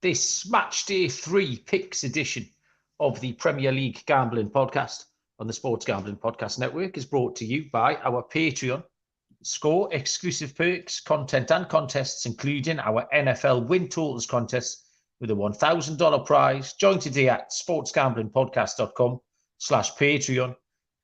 This Matchday 3 picks edition of the Premier League Gambling Podcast on the Sports Gambling Podcast Network is brought to you by our Patreon. Score exclusive perks, content and contests, including our NFL Win Totals contest with a $1,000 prize. Join today at sportsgamblingpodcast.com/Patreon.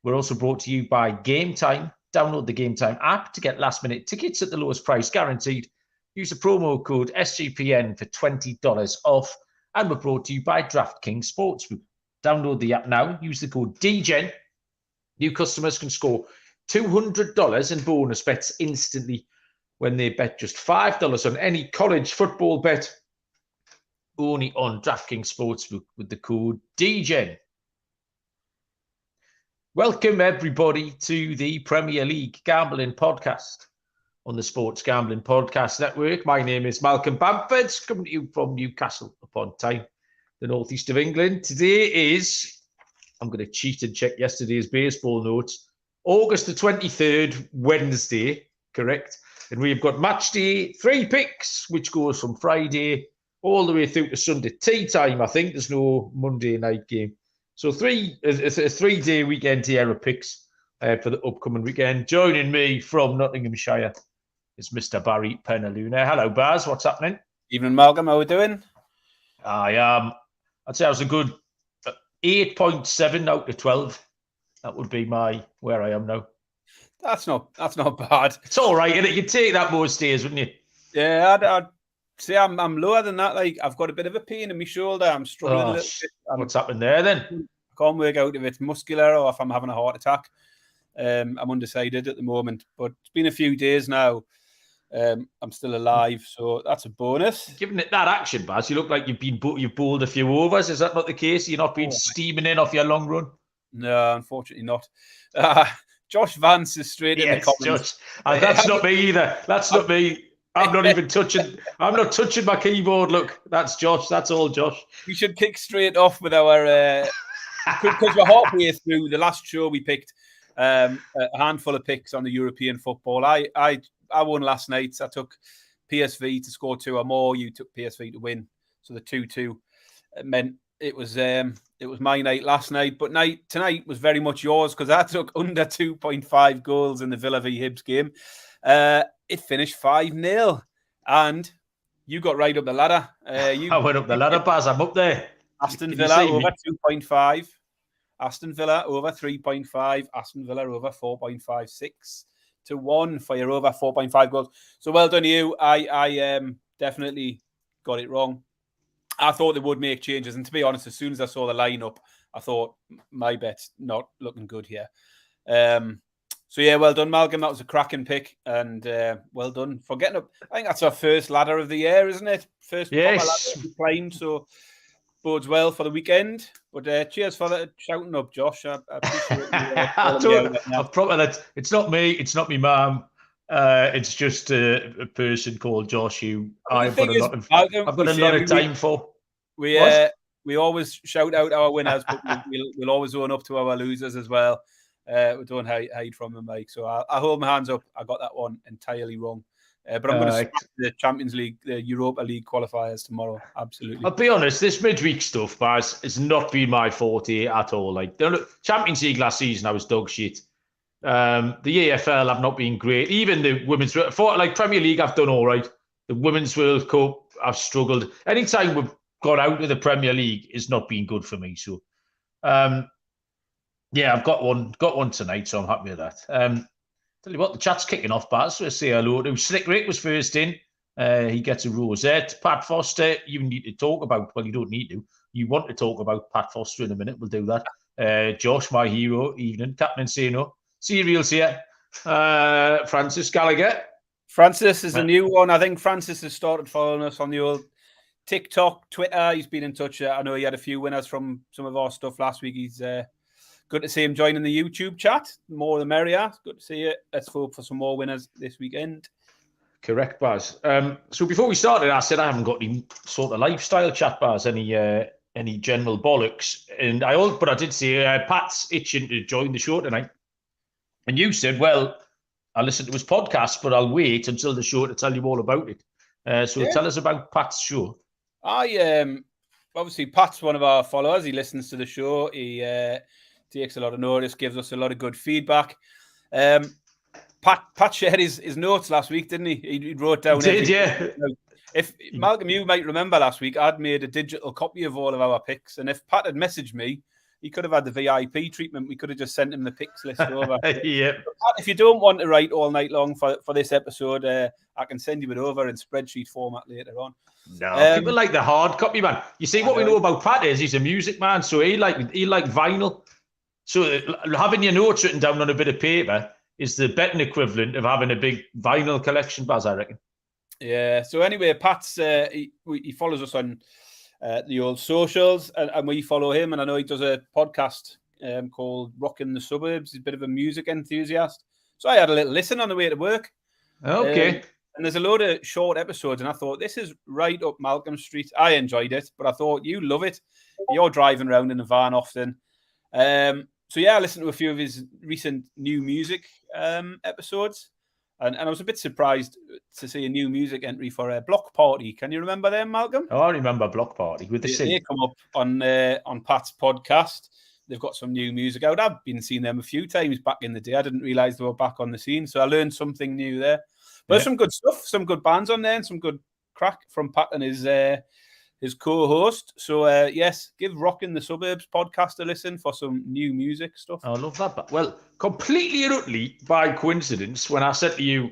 We're also brought to you by Game Time. Download the Game Time app to get last-minute tickets at the lowest price guaranteed. Use the promo code SGPN for $20 off. And we're brought to you by DraftKings Sportsbook. Download the app now. Use the code DGEN. New customers can score $200 in bonus bets instantly when they bet just $5 on any college football bet. Only on DraftKings Sportsbook with the code DGEN. Welcome, everybody, to the Premier League Gambling Podcast on the Sports Gambling Podcast Network. My name is Malcolm Bamford, coming to you from Newcastle upon Tyne, the northeast of England. Today is, I'm going to cheat and check yesterday's baseball notes, August the 23rd, Wednesday, correct? And we've got Matchday 3 picks, which goes from Friday all the way through to Sunday tea time, I think. There's no Monday night game. So a 3-day weekend here of picks for the upcoming weekend. Joining me from Nottinghamshire is Mr. Barry Penaluna. Hello, Baz. What's happening? Evening, Malcolm. How are we doing? I'd say I was a good 8.7 out of 12. That would be where I am now. That's not bad. It's all right, isn't it? You'd take that most days, wouldn't you? Yeah, I'd say I'm lower than that. Like, I've got a bit of a pain in my shoulder. I'm struggling a little bit. What's happened there then? I can't work out if it's muscular or if I'm having a heart attack. I'm undecided at the moment, but it's been a few days now. I'm still alive, so that's a bonus. Given it that action, Baz, you look like you've bowled a few overs. Is that not the case? You're not been steaming in off your long run? No, unfortunately not. Josh Vance is straight in the comments. That's not me either. That's not me. I'm not even touching. I'm not touching my keyboard. Look, that's Josh. That's all Josh. We should kick straight off with our because we're halfway through. The last show we picked a handful of picks on the European football. I won last night. I took PSV to score 2 or more. You took PSV to win. So the 2-2 meant it was my night last night. But tonight was very much yours because I took under 2.5 goals in the Villa v Hibs game. It finished 5-0, and you got right up the ladder. I went up the ladder, Baz. I'm up there. Aston Villa over 2.5. Aston Villa over 3.5. Aston Villa over 4.56 to 1 for your over 4.5 goals. So well done, you. I definitely got it wrong. I thought they would make changes, and to be honest, as soon as I saw the lineup, I thought my bet's not looking good here. So yeah, well done, Malcolm. That was a cracking pick, and well done for getting up. I think that's our first ladder of the year, isn't it? First proper ladder we climbed, so bodes well for the weekend. But cheers for that shouting up, Josh. I appreciate it's not me. It's not me, mum. It's just a person called Josh who I've got a lot of time for. We always shout out our winners, but we'll always own up to our losers as well. We don't hide from them, Mike. So I hold my hands up. I got that one entirely wrong. But I'm going to start the Champions League, the Europa League qualifiers tomorrow. Absolutely. I'll be honest, this midweek stuff, Baz, has not been my forte at all. Like the Champions League last season, I was dog shit. The EFL have not been great. Even the women's, Premier League, I've done all right. The Women's World Cup, I've struggled. Anytime we've got out of the Premier League, it's not been good for me. So, yeah, I've got one tonight, so I'm happy with that. Tell you what, the chat's kicking off, Baz. So say hello to Slick Rick was first in. He gets a rosette. Pat Foster, you need to talk about. Well, you don't need to. You want to talk about Pat Foster in a minute. We'll do that. Josh, my hero, evening. Captain Insano. Serials here. Francis Gallagher. Francis is a new one. I think Francis has started following us on the old TikTok, Twitter. He's been in touch. I know he had a few winners from some of our stuff last week. He's good to see him joining the YouTube chat. More the merrier. Good to see you. Let's hope for some more winners this weekend. Correct, Baz. So before we started, I said I haven't got any sort of lifestyle chat, Baz, any general bollocks. But I did say Pat's itching to join the show tonight. And you said, well, I listened to his podcast, but I'll wait until the show to tell you all about it. So tell us about Pat's show. Obviously Pat's one of our followers. He listens to the show. He takes a lot of notice, gives us a lot of good feedback. Pat shared his notes last week, didn't he? He wrote down. If Malcolm, you might remember last week, I'd made a digital copy of all of our picks, and if Pat had messaged me, he could have had the VIP treatment. We could have just sent him the picks list over. Yep. Pat, if you don't want to write all night long for this episode, I can send you it over in spreadsheet format later on. No, people like the hard copy, man. You see, what we know about Pat is he's a music man, so he like vinyl. So having your notes written down on a bit of paper is the betting equivalent of having a big vinyl collection, Baz, I reckon. Yeah. So anyway, Pat's he follows us on the old socials, and we follow him. And I know he does a podcast called Rockin' the Suburbs. He's a bit of a music enthusiast. So I had a little listen on the way to work. Okay. And there's a load of short episodes, and I thought, this is right up Malcolm Street. I enjoyed it, but I thought, you love it. You're driving around in a van often. So yeah, I listened to a few of his recent new music episodes, and I was a bit surprised to see a new music entry for a Block Party. Can you remember them, Malcolm? Oh, I remember Block Party with the C. They come up on Pat's podcast. They've got some new music out. I've been seeing them a few times back in the day. I didn't realise they were back on the scene, so I learned something new there. But some good stuff, some good bands on there, and some good crack from Pat and his co-host. So, yes, give Rockin' the Suburbs podcast a listen for some new music stuff. I love that. But, well, completely and utterly by coincidence, when I said to you,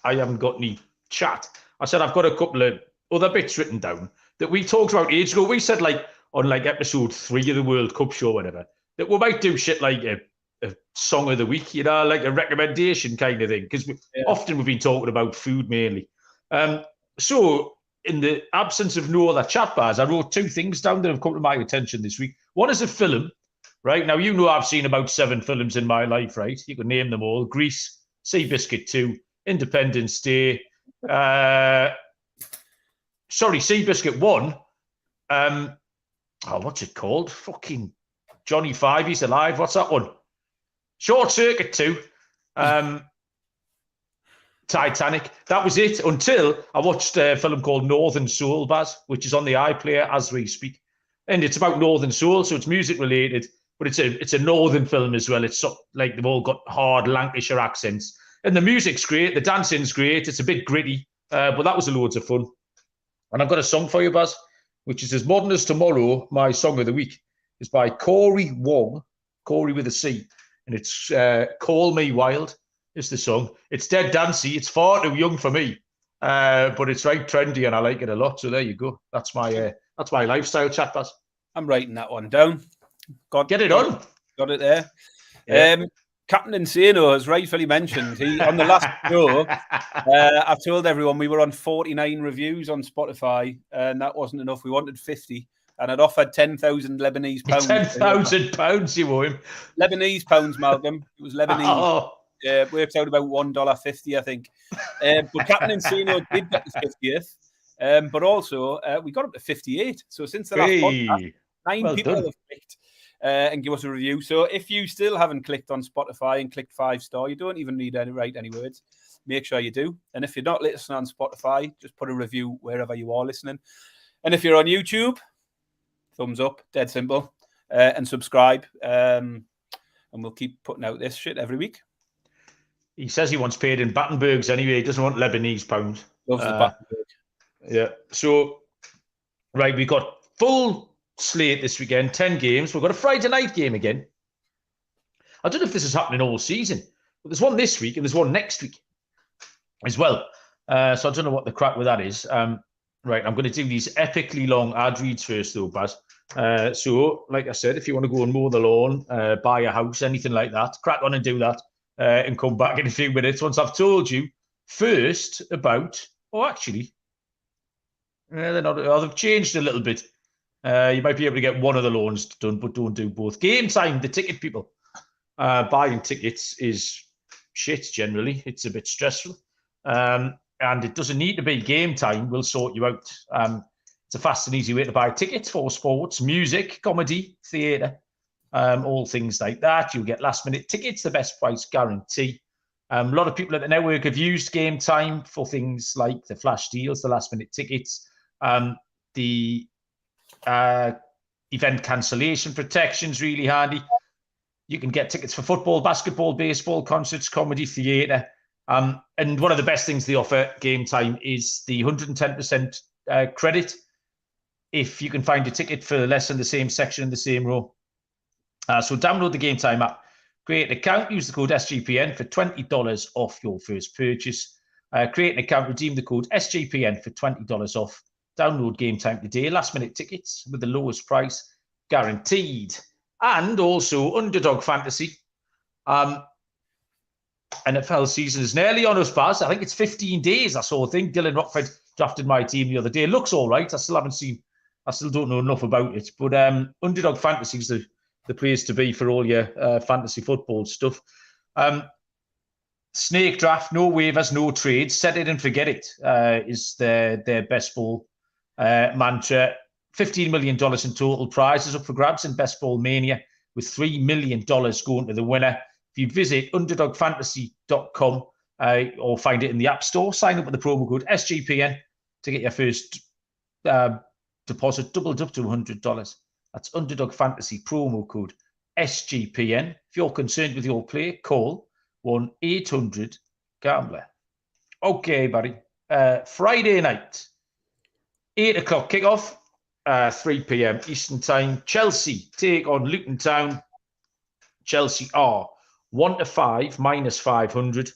I haven't got any chat, I said I've got a couple of other bits written down that we talked about ages ago. We said, like, on like episode 3 of the World Cup show, whatever, that we might do shit like a song of the week, you know, like a recommendation kind of thing, because often we've been talking about food mainly. So in the absence of no other chat bars, I wrote 2 things down that have come to my attention this week. One is a film, right? Now, you know I've seen about 7 films in my life, right? You can name them all. Grease, Seabiscuit 2, Independence Day. Seabiscuit 1. What's it called? Fucking Johnny Five, he's alive. What's that one? Short Circuit 2, Titanic. That was it until I watched a film called Northern Soul, Baz, which is on the iPlayer as we speak. And it's about Northern Soul, so it's music related, but it's a Northern film as well. It's like they've all got hard Lancashire accents. And the music's great, the dancing's great, it's a bit gritty, but that was loads of fun. And I've got a song for you, Baz, which is as modern as tomorrow. My song of the week is by Corey Wong, Corey with a C. And it's Call Me Wild is the song. It's dead dancey. It's far too young for me, but it's right trendy and I like it a lot. So there you go. That's my lifestyle chat, Baz. I'm writing that one down. Get it on. Got it there. Yeah. Captain Insano, as rightfully mentioned, he on the last show, I told everyone we were on 49 reviews on Spotify, and that wasn't enough. We wanted 50. And I'd offered 10,000 Lebanese pounds. 10,000 pounds, you owe him. Lebanese pounds, Malcolm. It was Lebanese. Oh. It worked out about $1.50, I think. But Captain Insano did get the 50th. But also, we got up to 58. So since the last podcast, 9 people have clicked and give us a review. So if you still haven't clicked on Spotify and clicked 5-star, you don't even need to write any words. Make sure you do. And if you're not listening on Spotify, just put a review wherever you are listening. And if you're on YouTube, thumbs up, dead simple, and subscribe. And we'll keep putting out this shit every week. He says he wants paid in Battenbergs anyway. He doesn't want Lebanese pounds. Loves the Battenberg. Yeah. So, right, we've got full slate this weekend, 10 games. We've got a Friday night game again. I don't know if this is happening all season, but there's one this week and there's one next week as well. So I don't know what the crack with that is. Right, I'm going to do these epically long ad reads first, though, Baz. So, like I said, if you want to go and mow the lawn, buy a house, anything like that, crack on and do that, and come back in a few minutes once I've told you first about. They've changed a little bit. You might be able to get one of the loans done, but don't do both. Game time, the ticket people. Buying tickets is shit generally. It's a bit stressful. And it doesn't need to be game time. We'll sort you out. It's a fast and easy way to buy tickets for sports, music, comedy, theatre, all things like that. You'll get last-minute tickets, the best price guarantee. A lot of people at the network have used game time for things like the flash deals, the last-minute tickets, the Event cancellation protection's really handy. You can get tickets for football, basketball, baseball, concerts, comedy, theatre. And one of the best things they offer Game Time is the 110% credit if you can find a ticket for less in the same section in the same row. So download the Game Time app, create an account, use the code SGPN for $20 off your first purchase. Create an account, redeem the code SGPN for $20 off. Download Game Time today. Last minute tickets with the lowest price guaranteed. And also Underdog Fantasy. NFL season is nearly on us, Baz. I think it's 15 days. I saw a thing. Dylan Rockford drafted my team the other day. It looks all right. I still don't know enough about it. But Underdog Fantasy is the place to be for all your fantasy football stuff. Snake draft, no waivers, no trades. Set it and forget it is their best ball mantra. $15 million in total prizes up for grabs in Best Ball Mania, with $3 million going to the winner. If you visit underdogfantasy.com or find it in the App Store, sign up with the promo code SGPN to get your first deposit doubled up to $100. That's Underdog Fantasy promo code SGPN. If you're concerned with your play, call 1-800-GAMBLER. Okay, buddy. Friday night, 8 o'clock kickoff. 3 p.m. Eastern Time. Chelsea take on Luton Town. Chelsea are 1-5, -500.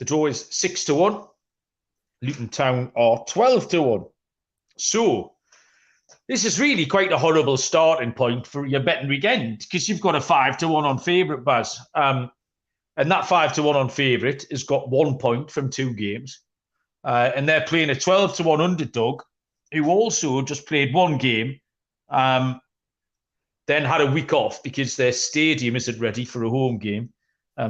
The draw is 6-1. Luton Town are 12-1. So this is really quite a horrible starting point for your betting weekend, because you've got a 5-1 on favourite, Baz. And that 5-1 on favourite has got 1 point from 2 games. And they're playing a 12-1 underdog, who also just played 1 game, then had a week off because their stadium isn't ready for a home game.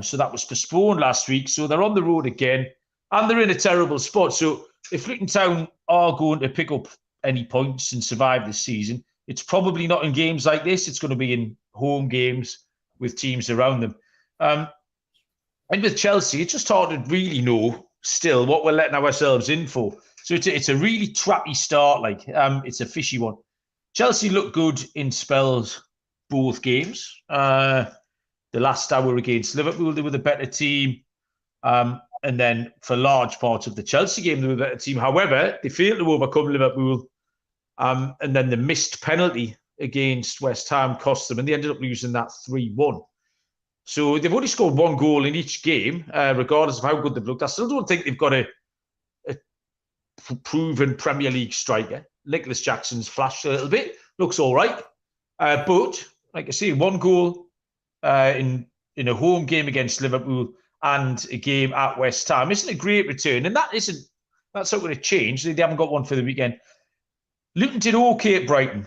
So that was postponed last week. So they're on the road again, and they're in a terrible spot. So if Luton Town are going to pick up any points and survive this season, it's probably not in games like this. It's going to be in home games with teams around them. And with Chelsea, it's just hard to really know still what we're letting ourselves in for. So it's a really trappy start. It's a fishy one. Chelsea looked good in spells both games. The last hour against Liverpool, they were the better team. And then for large parts of the Chelsea game, they were the better team. However, they failed to overcome Liverpool. And then the missed penalty against West Ham cost them, and they ended up losing that 3-1. So they've only scored 1 goal in each game, regardless of how good they've looked. I still don't think they've got a proven Premier League striker. Nicholas Jackson's flashed a little bit, looks all right, but like I say, 1 goal in a home game against Liverpool and a game at West Ham isn't a great return, and that's not going to change. They haven't got one for the weekend. Luton did okay at Brighton.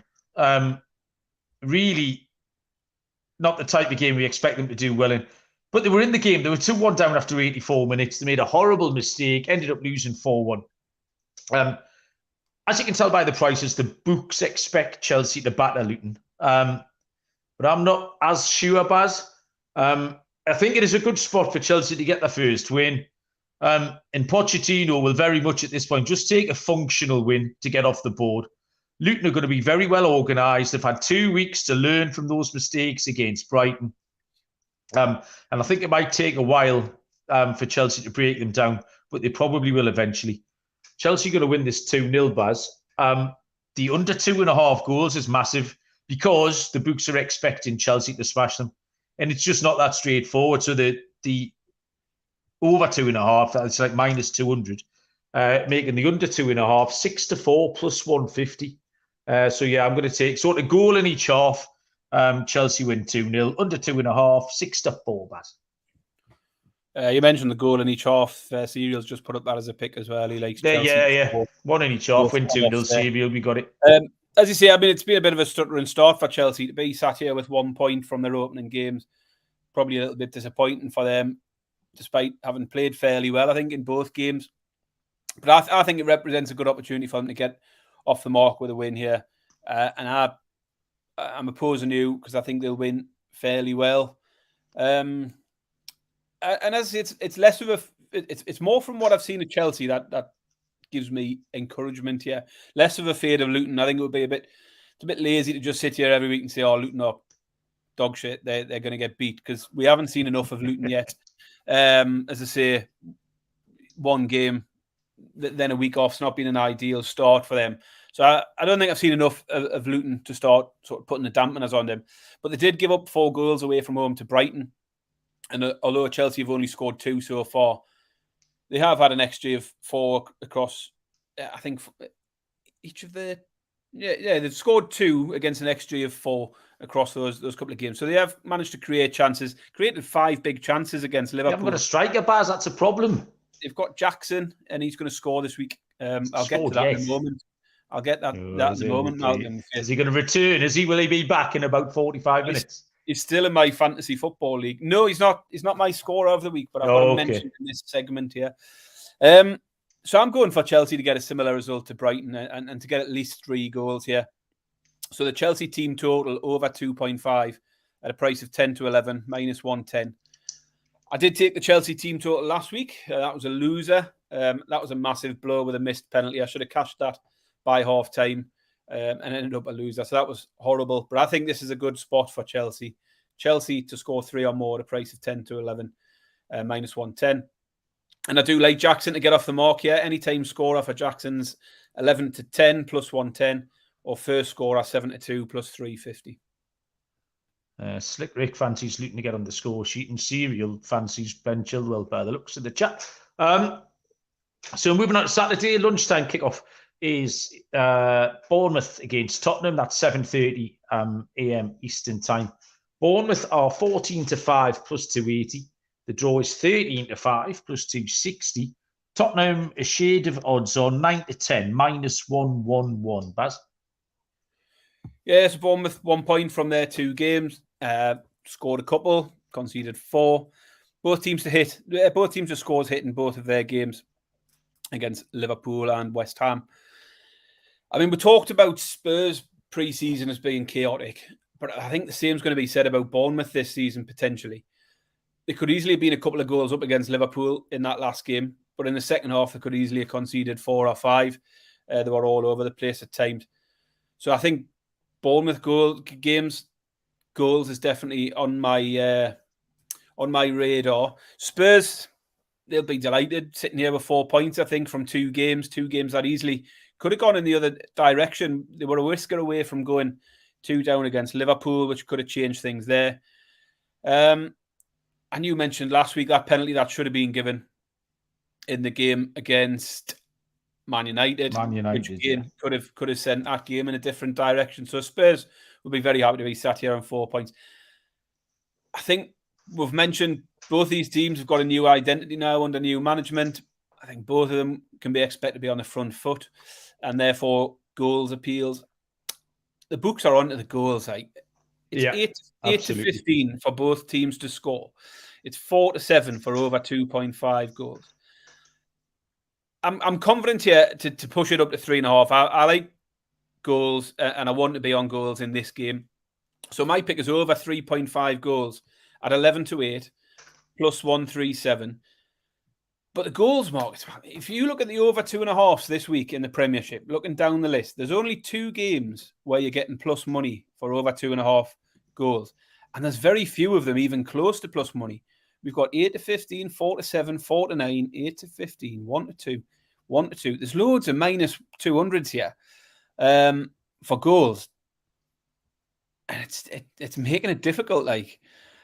Really not the type of game we expect them to do well in, but they were in the game. They were 2-1 down after 84 minutes. They made a horrible mistake, ended up losing 4-1. As you can tell by the prices, the books expect Chelsea to batter Luton. But I'm not as sure, Baz. I think it is a good spot for Chelsea to get their first win. And Pochettino will very much at this point just take a functional win to get off the board. Luton are going to be very well organised. They've had 2 weeks to learn from those mistakes against Brighton. And I think it might take a while for Chelsea to break them down, but they probably will eventually. Chelsea are going to win this 2-0, Baz. The under 2.5 goals is massive because the books are expecting Chelsea to smash them. And it's just not that straightforward. So the over 2.5, that's like -200. Making the under 2.5, 6-4 plus 150. So yeah, I'm going to take sort of goal in each half. Chelsea win 2-0, under 2.5, 6-4, Baz. You mentioned the goal in each half. Serial's just put up that as a pick as well. He likes Chelsea. Yeah. 1 in each half, win 2-0, Serial, we got it. As you say, I mean, it's been a bit of a stuttering start for Chelsea to be sat here with 1 point from their opening games. Probably a little bit disappointing for them, despite having played fairly well, I think, in both games. But I think it represents a good opportunity for them to get off the mark with a win here. And I'm opposing you because I think they'll win fairly well. And as it's less of it's more from what I've seen at Chelsea that gives me encouragement here. Less of a fade of Luton. I think it would be a bit a bit lazy to just sit here every week and say, "Oh, Luton are dog shit. They're going to get beat," because we haven't seen enough of Luton yet. As I say, one game, then a week off's not been an ideal start for them. So I don't think I've seen enough of Luton to start sort of putting the dampeners on them. But they did give up 4 goals away from home to Brighton. And although Chelsea have only scored 2 so far, they have had an XG of 4 across, I think, each of the... Yeah, they've scored 2 against an XG of 4 across those couple of games. So they have managed to create chances, created 5 big chances against Liverpool. You haven't got a striker, Baz, that's a problem. They've got Jackson, and he's going to score this week. I'll get to that in a moment. I'll get that in a moment, Malcolm. Is he going to return? Will he be back in about 45 minutes? He's still in my fantasy football league. No, he's not. He's not my scorer of the week, but I've got to mention in this segment here. So I'm going for Chelsea to get a similar result to Brighton and to get at least 3 goals here. So the Chelsea team total over 2.5 at a price of 10 to 11, minus 110. I did take the Chelsea team total last week. That was a loser. That was a massive blow with a missed penalty. I should have cashed that by half time and ended up a loser. So that was horrible. But I think this is a good spot for Chelsea. Chelsea to score 3 or more at a price of 10 to 11, minus 110. And I do like Jackson to get off the mark here. Anytime scorer for Jackson's 11 to 10 plus 110, or first scorer 7 to 2 plus 350. Slick Rick fancies Luton to get on the score sheet, and Serial fancies Ben Chilwell by the looks of the chat. So moving on to Saturday, lunchtime kickoff is Bournemouth against Tottenham. That's 7:30 a.m. Eastern time. Bournemouth are 14 to 5 plus 280. The draw is 13 to 5 plus 260. Tottenham a shade of odds on 9 to 10 minus 111. Baz? Yeah, so Bournemouth 1 point from their 2 games. Scored a couple, conceded 4. Both teams to scores hit in both of their games against Liverpool and West Ham. I mean, we talked about Spurs pre-season as being chaotic, but I think the same is going to be said about Bournemouth this season, potentially. They could easily have been a couple of goals up against Liverpool in that last game, but in the second half, they could easily have conceded 4 or 5. They were all over the place at times. So I think Bournemouth goals is definitely on my radar. Spurs, they'll be delighted sitting here with 4 points, I think, from 2 games that easily could have gone in the other direction. They were a whisker away from going 2 down against Liverpool, which could have changed things there. And you mentioned last week that penalty that should have been given in the game against Man United, which again could have sent that game in a different direction. So Spurs will be very happy to be sat here on 4 points. I think we've mentioned both these teams have got a new identity now under new management. I think both of them can be expected to be on the front foot, and therefore goals appeals. The books are onto the goals. It's 8 to 15 for both teams to score. It's 4 to 7 for over 2.5 goals. I'm confident here to push it up to 3.5. I like goals and I want to be on goals in this game. So my pick is over 3.5 goals at 11 to 8 plus 137. But the goals, Mark, if you look at the over 2.5s this week in the Premiership, looking down the list, there's only 2 games where you're getting plus money for over 2.5 goals. And there's very few of them even close to plus money. We've got 8 to 15, 4 to 7, 4 to 9, 8 to 15, 1 to 2, 1 to 2. There's loads of minus 200s here for goals. And it's making it difficult, like.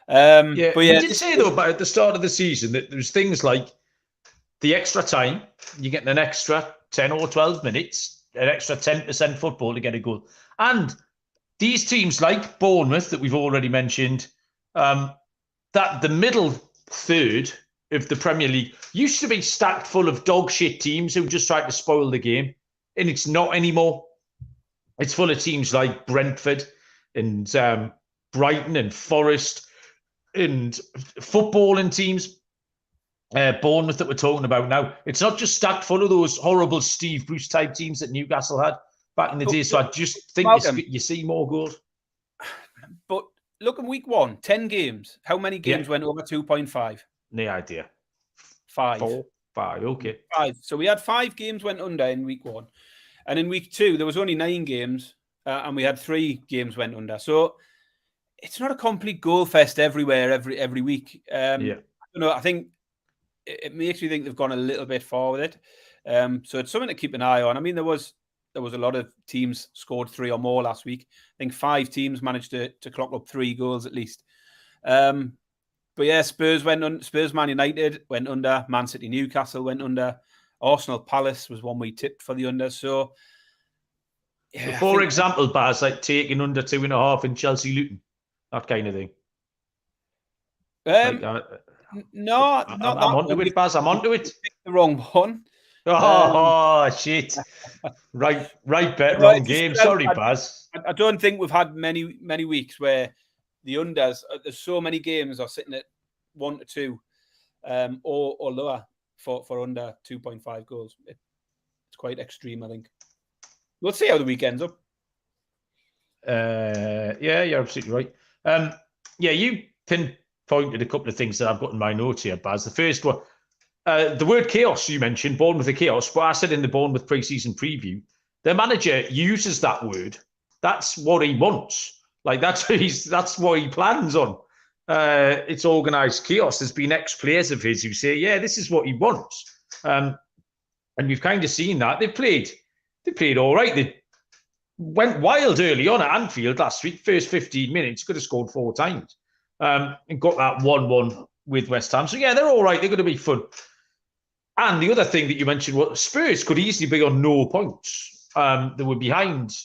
But we did say, though, about at the start of the season that there's things like the extra time, you're getting an extra 10 or 12 minutes, an extra 10% football to get a goal. And these teams like Bournemouth that we've already mentioned, that the middle third of the Premier League used to be stacked full of dog shit teams who just tried to spoil the game. And it's not anymore. It's full of teams like Brentford and Brighton and Forest and footballing teams. Bournemouth that we're talking about now. It's not just stacked full of those horrible Steve Bruce type teams that Newcastle had back in the day. So I just think you see more goals. But look, in week 1, 10 games. How many games went over 2.5? No idea. 5. 4, 5, okay. 5. So we had 5 games went under in week 1. And in week 2, there was only 9 games. and we had 3 games went under. So it's not a complete goal fest everywhere, every week. I think it makes me think they've gone a little bit far with it. So it's something to keep an eye on. I mean, there was a lot of teams scored 3 or more last week. I think 5 teams managed to clock up 3 goals at least. But yeah, Spurs Man United went under. Man City Newcastle went under. Arsenal Palace was one we tipped for the under. So, yeah, so for example, Baz, like taking under 2.5 in Chelsea Luton, that kind of thing. No, I'm onto it, Baz. I'm onto it. The wrong one. Shit! Right bet, wrong game. Sorry, Baz. I don't think we've had many weeks where the unders. There's so many games are sitting at 1 to 2, or lower for under 2.5 goals. It's quite extreme, I think. We'll see how the weekend's up. Yeah, you're absolutely right. You pinpointed a couple of things that I've got in my notes here, Baz. The first one, the word chaos you mentioned, Bournemouth the chaos, but I said in the Bournemouth pre-season preview, their manager uses that word. That's what he wants. Like that's what he plans on. It's organised chaos. There's been ex-players of his who say, yeah, this is what he wants. And we've kind of seen that. They played all right. They went wild early on at Anfield last week. First 15 minutes, could have scored 4 times. And got that 1-1 with West Ham. So yeah, they're all right. They're going to be fun. And the other thing that you mentioned was Spurs could easily be on no points. They were behind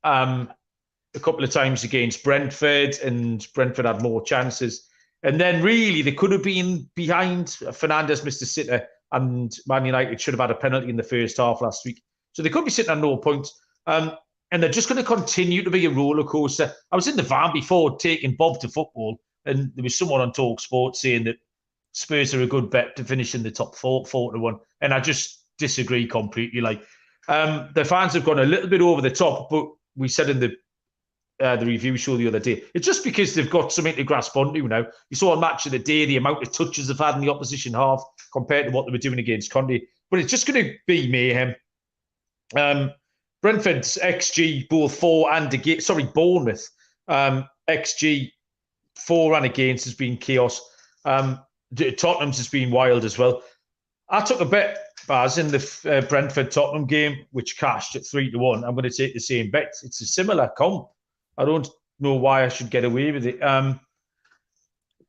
a couple of times against Brentford, and Brentford had more chances. And then really they could have been behind. Fernandes missed a sitter, and Man United should have had a penalty in the first half last week. So they could be sitting on no points. And they're just going to continue to be a roller coaster. I was in the van before taking Bob to football, and there was someone on Talk Sport saying that Spurs are a good bet to finish in the top 4 to 1. And I just disagree completely. Like, the fans have gone a little bit over the top, but we said in the review show the other day, it's just because they've got something to grasp onto now. You saw a match of the day, the amount of touches they've had in the opposition half compared to what they were doing against Conte. But it's just going to be mayhem. Brentford's XG both for and against, Bournemouth XG for and against has been chaos. Tottenham's has been wild as well. I took a bet, Baz, in the Brentford-Tottenham game, which cashed at 3 to 1. I'm going to take the same bet. It's a similar comp. I don't know why I should get away with it.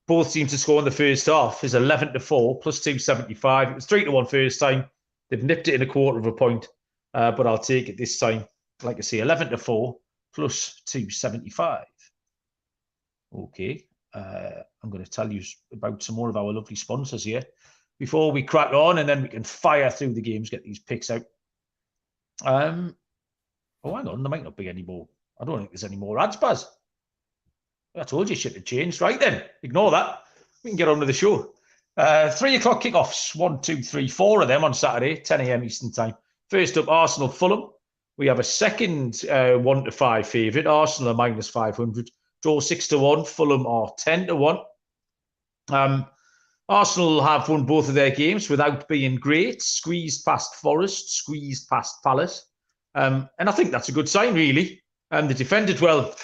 Both teams to score in the first half is 11 to 4 plus 275. It was 3 to 1 first time. They've nipped it in 1/4 point, but I'll take it this time. Like I say, 11 to 4 plus 275. Okay. I'm going to tell you about some more of our lovely sponsors here before we crack on, and then we can fire through the games, get these picks out. Hang on, there might not be any more. I don't think there's any more ads, Baz. I told you shit had changed. Right then, ignore that. We can get on with the show. 3 o'clock kickoffs, 1, 2, 3, 4 of them on Saturday, 10 a.m. Eastern time. First up, Arsenal Fulham. We have a second 1 to 5 favourite. Arsenal are -500. Draw 6 to 1. Fulham are 10 to 1. Arsenal have won both of their games without being great. Squeezed past Forest, squeezed past Palace. And I think that's a good sign, really. They defended well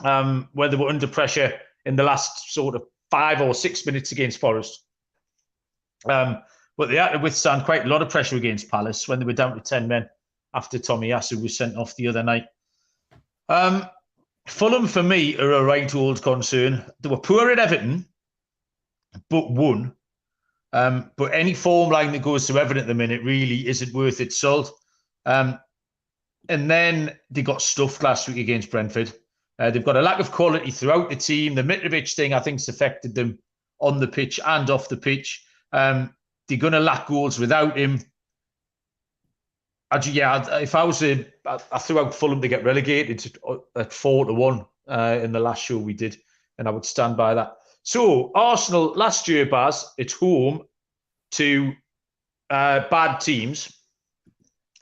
when they were under pressure in the last sort of 5 or 6 minutes against Forest. But they had to withstand quite a lot of pressure against Palace when they were down to 10 men after Tomiyasu was sent off the other night. Fulham, for me, are a right old concern. They were poor at Everton, but won. But any form line that goes to Everton at the minute really isn't worth its salt. And then they got stuffed last week against Brentford. They've got a lack of quality throughout the team. The Mitrovic thing, I think, has affected them on the pitch and off the pitch. They're going to lack goals without him. If I was I threw out Fulham to get relegated at 4 to 1 in the last show we did, and I would stand by that. So Arsenal last year, Baz, at home to bad teams,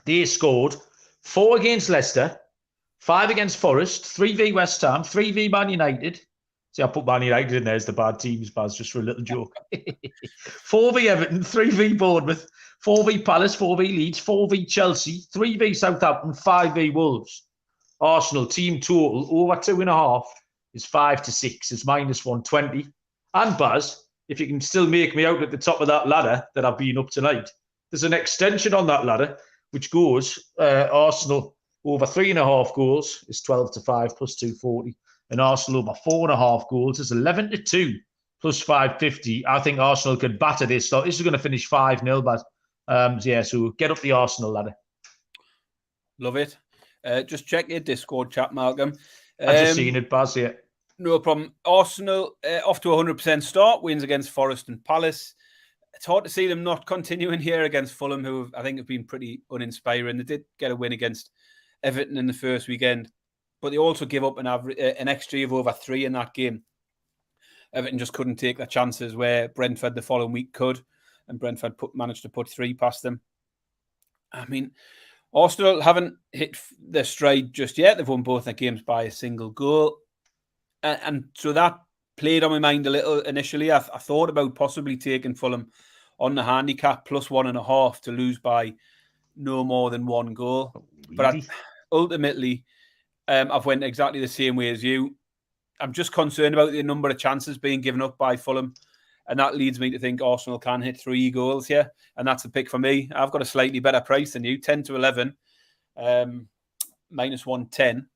they scored 4 against Leicester, 5 against Forest, 3v West Ham, 3v Man United. See, I put Man United in there as the bad teams, Baz, just for a little joke. 4v Everton, 3v Bournemouth, 4v Palace, 4v Leeds, 4v Chelsea, 3v Southampton, 5v Wolves. Arsenal team total over 2.5 is 5-6. It's -120. And Baz, if you can still make me out at the top of that ladder that I've been up tonight, there's an extension on that ladder which goes Arsenal over 3.5 goals is 12-5 plus 240, and Arsenal over 4.5 goals is 11-2 plus 550. I think Arsenal could batter this. So this is going to finish 5-0, but so get up the Arsenal ladder. Love it. Just check your Discord chat, Malcolm. I've just seen it, Baz. Yeah. No problem. Arsenal off to a 100% start, wins against Forest and Palace. It's hard to see them not continuing here against Fulham, who I think have been pretty uninspiring. They did get a win against Everton in the first weekend, but they also give up an XG of over 3 in that game. Everton just couldn't take their chances where Brentford the following week could, and Brentford managed to put 3 past them. I mean, Arsenal haven't hit their stride just yet. They've won both their games by a single goal. And so that played on my mind a little initially. I thought about possibly taking Fulham on the handicap plus 1.5 to lose by no more than 1 goal. Really? But ultimately, I've went exactly the same way as you. I'm just concerned about the number of chances being given up by Fulham. And that leads me to think Arsenal can hit 3 goals here. And that's a pick for me. I've got a slightly better price than you, 10-11, -110.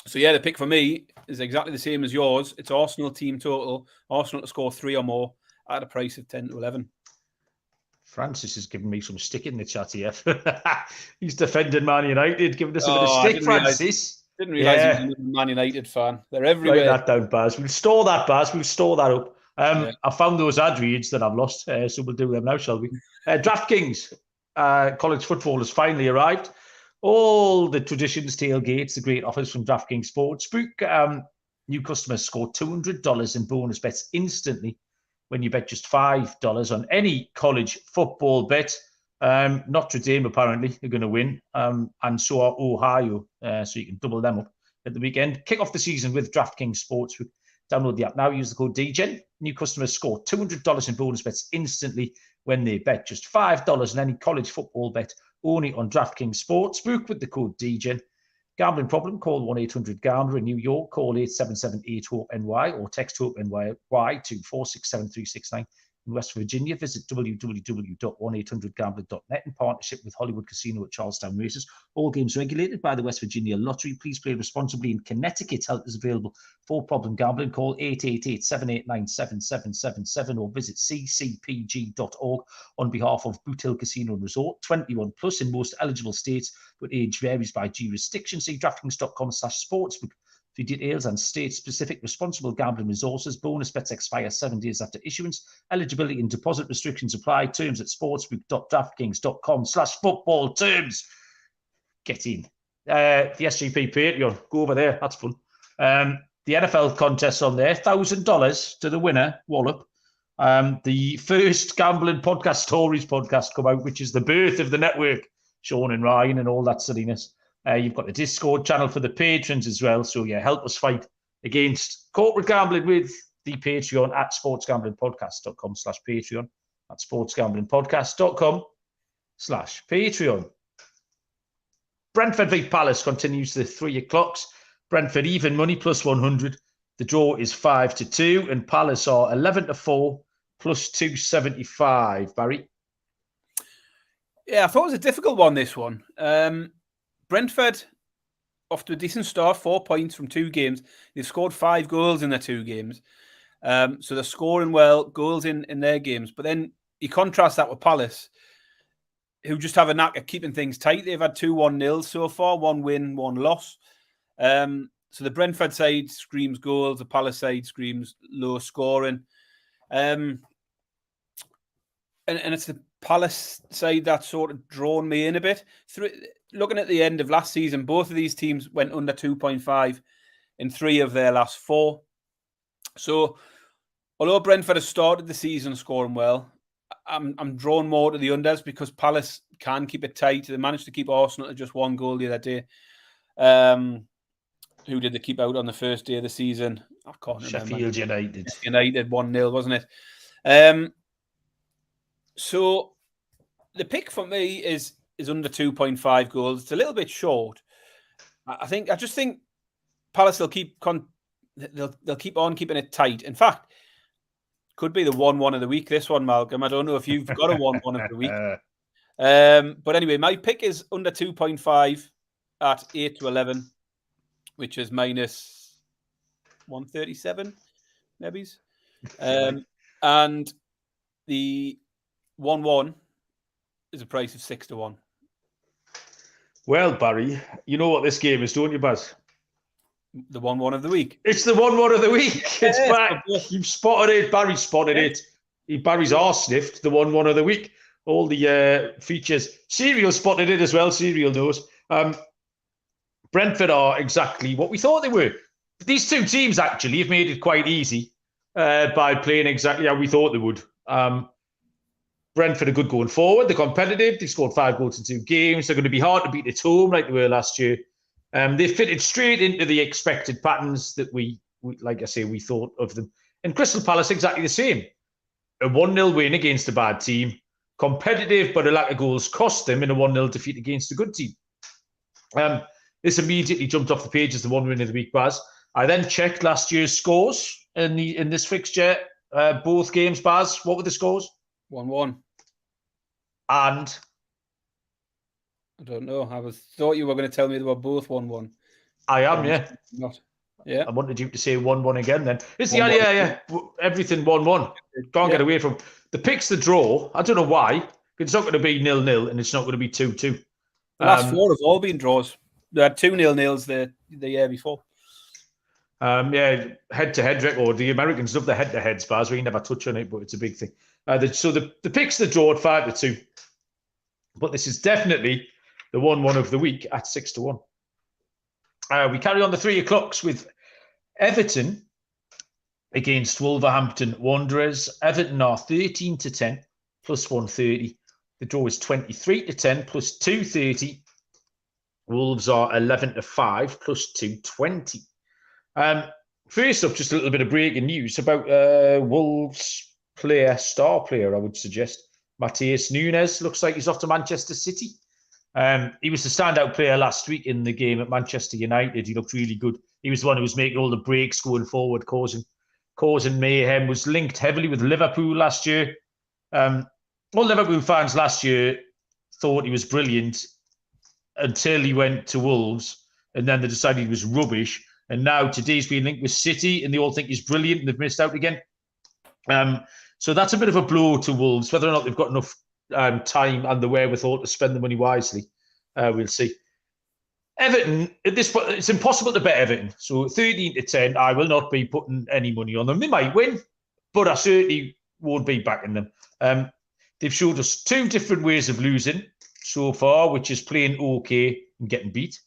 So, yeah, the pick for me is exactly the same as yours. It's Arsenal team total. Arsenal to score 3 or more at a price of 10-11. Francis is giving me some stick in the chat here. He's defending Man United, giving us a bit of stick, Francis. Didn't realise he was a Man United fan. They're everywhere. Write that down, Baz. We'll store that, Baz. We'll store that up. I found those ad reads that I've lost, so we'll do them now, shall we? DraftKings, college football has finally arrived. All the traditions, tailgates, the great offers from DraftKings Sportsbook. New customers score $200 in bonus bets instantly when you bet just $5 on any college football bet. Notre Dame, apparently, are going to win, and so are Ohio, so you can double them up at the weekend. Kick off the season with DraftKings Sportsbook. Download the app now. Use the code DGEN. New customers score $200 in bonus bets instantly when they bet just $5 on any college football bet, only on DraftKings Sportsbook with the code DGEN. Gambling problem? Call 1-800-GAMBLER in New York. Call 877-8-HOPE-NY or text HOPE-NY to 467-369. In West Virginia, visit www.1800gambler.net in partnership with Hollywood Casino at Charlestown Races. All games regulated by the West Virginia Lottery. Please play responsibly. In Connecticut, help is available for problem gambling. Call 888-789-7777 or visit ccpg.org on behalf of Boot Hill Casino and Resort. 21 plus in most eligible states, but age varies by jurisdiction. See DraftKings.com/sportsbook for details and state-specific responsible gambling resources. Bonus bets expire 7 days after issuance. Eligibility and deposit restrictions apply. Terms at sportsbook.draftkings.com/football terms. Get in. The SGP Patreon. Go over there. That's fun. The NFL contest on there. $1,000 to the winner. Wallop. The first Gambling Podcast Stories podcast come out, which is the birth of the network. Sean and Ryan and all that silliness. You've got the Discord channel for the patrons as well. So, yeah, help us fight against corporate gambling with the Patreon at sportsgamblingpodcast.com/Patreon. At sportsgamblingpodcast.com/Patreon. Brentford v Palace continues the 3 o'clocks. Brentford even money plus 100. The draw is 5-2, and Palace are 11-4 plus 275. Barry? Yeah, I thought it was a difficult one, this one. Brentford, off to a decent start, 4 points from 2 games. They've scored 5 goals in their 2 games. So they're scoring well, goals in their games. But then you contrast that with Palace, who just have a knack of keeping things tight. They've had 2 1-0 so far, 1 win, 1 loss. So the Brentford side screams goals, the Palace side screams low scoring. And it's the Palace side that's sort of drawn me in a bit. Looking at the end of last season, both of these teams went under 2.5 in 3 of their last 4. So, although Brentford has started the season scoring well, I'm drawn more to the unders because Palace can keep it tight. They managed to keep Arsenal to just 1 goal the other day. Who did they keep out on the first day of the season? I can't remember. Sheffield United. United 1-0, wasn't it? So the pick for me is under 2.5 goals. It's a little bit short, I just think Palace will they'll keep on keeping it tight. In fact, could be the 1-1 of the week, this one, Malcolm. I don't know if you've got a 1-1 of the week. But anyway, my pick is under 2.5 at 8 to 11, which is minus 137, maybe. And the 1-1 is a price of 6 to 1. Well, Barry, you know what this game is, don't you, Baz? The 1-1 of the week. It's the 1-1 of the week. It's back. You've spotted it. Barry spotted it. Barry's arse sniffed the 1-1 of the week. All the features. Serial spotted it as well. Serial knows. Brentford are exactly what we thought they were. These two teams actually have made it quite easy by playing exactly how we thought they would. Brentford are good going forward. They're competitive. They scored 5 goals in 2 games. They're going to be hard to beat at home like they were last year. They fitted straight into the expected patterns that we, like I say, we thought of them. And Crystal Palace, exactly the same. A 1-0 win against a bad team. Competitive, but a lack of goals cost them in a 1-0 defeat against a good team. This immediately jumped off the page as the 1 win of the week, Baz. I then checked last year's scores in this fixture. Both games, Baz, what were the scores? 1-1. And? I don't know. I thought you were going to tell me they were both 1-1. I am, yeah. Not. Yeah. I wanted you to say 1-1 again then. It's the idea, yeah. Everything 1-1. Can't get away from. The pick's the draw. I don't know why. It's not going to be 0-0 and it's not going to be 2-2. The last 4 have all been draws. They had 2 0-0s the year before. Yeah, head-to-head record. The Americans love the head-to-heads, Baz. We never touch on it, but it's a big thing. So the pick's the draw at 5-2. But this is definitely the 1-1 of the week at 6 to 1. We carry on the 3 o'clocks with Everton against Wolverhampton Wanderers. Everton are 13 to 10 plus 130. The draw is 23 to 10 plus 230. Wolves are 11 to 5 plus 220. First up, just a little bit of breaking news about Wolves star player, I would suggest. Matheus Nunes looks like he's off to Manchester City. He was the standout player last week in the game at Manchester United. He looked really good. He was the one who was making all the breaks going forward, causing mayhem. Was linked heavily with Liverpool last year. All Liverpool fans last year thought he was brilliant until he went to Wolves, and then they decided he was rubbish. And now today's been linked with City, and they all think he's brilliant, and they've missed out again. So that's a bit of a blow to Wolves. Whether or not they've got enough time and the wherewithal to spend the money wisely, we'll see. Everton, at this point, it's impossible to bet Everton. So 13 to 10, I will not be putting any money on them. They might win, but I certainly won't be backing them. They've showed us 2 different ways of losing so far, which is playing okay and getting beat,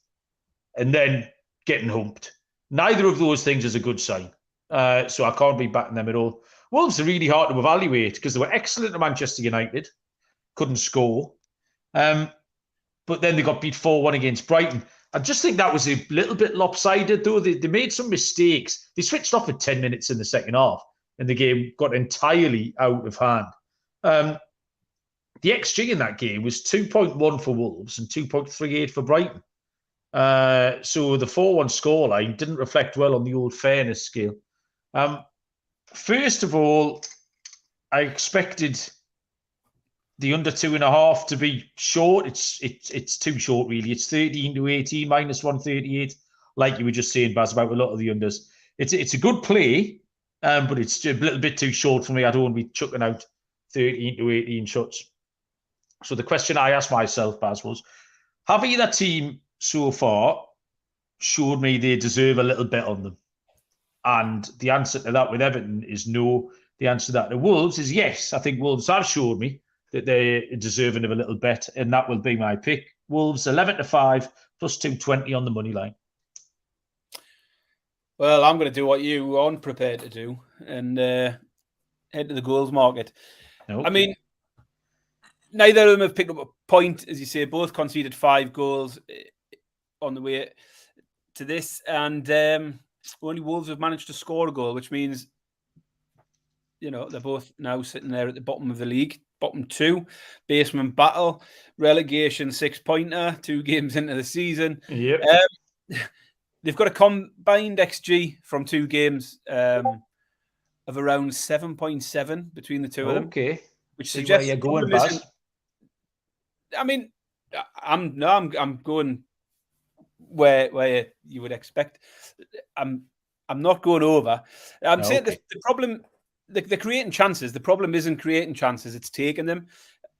and then getting humped. Neither of those things is a good sign. So I can't be backing them at all. Wolves are really hard to evaluate because they were excellent at Manchester United, couldn't score. But then they got beat 4-1 against Brighton. I just think that was a little bit lopsided, though. They made some mistakes. They switched off at 10 minutes in the second half, and the game got entirely out of hand. The XG in that game was 2.1 for Wolves and 2.38 for Brighton. So the 4-1 scoreline didn't reflect well on the old fairness scale. First of all, I expected the under 2.5 to be short. It's too short, really. It's 13 to 18 minus 138, like you were just saying, Baz, about a lot of the unders. It's a good play, but it's a little bit too short for me. I don't want to be chucking out 13 to 18 shots. So the question I asked myself, Baz, was, have either team so far showed me they deserve a little bet on them? And the answer to that with Everton is no. The answer to that to Wolves is yes. I think Wolves have showed me that they're deserving of a little bet, and that will be my pick. Wolves 11 to 5 plus 220 on the money line. Well, I'm going to do what you aren't prepared to do and head to the goals market. Okay. I mean, neither of them have picked up a point, as you say. Both conceded 5 goals on the way to this, and only Wolves have managed to score a goal, which means, you know, they're both now sitting there at the bottom of the league, bottom 2, basement battle, relegation 6-pointer, 2 games into the season. Yep. they've got a combined XG from 2 games of around 7.7 between the two of them. Okay. Which See suggests where you're going, Baz. I mean, I'm going where you would expect. I'm not going over. I'm saying the problem, they're creating chances. The problem isn't creating chances; it's taking them.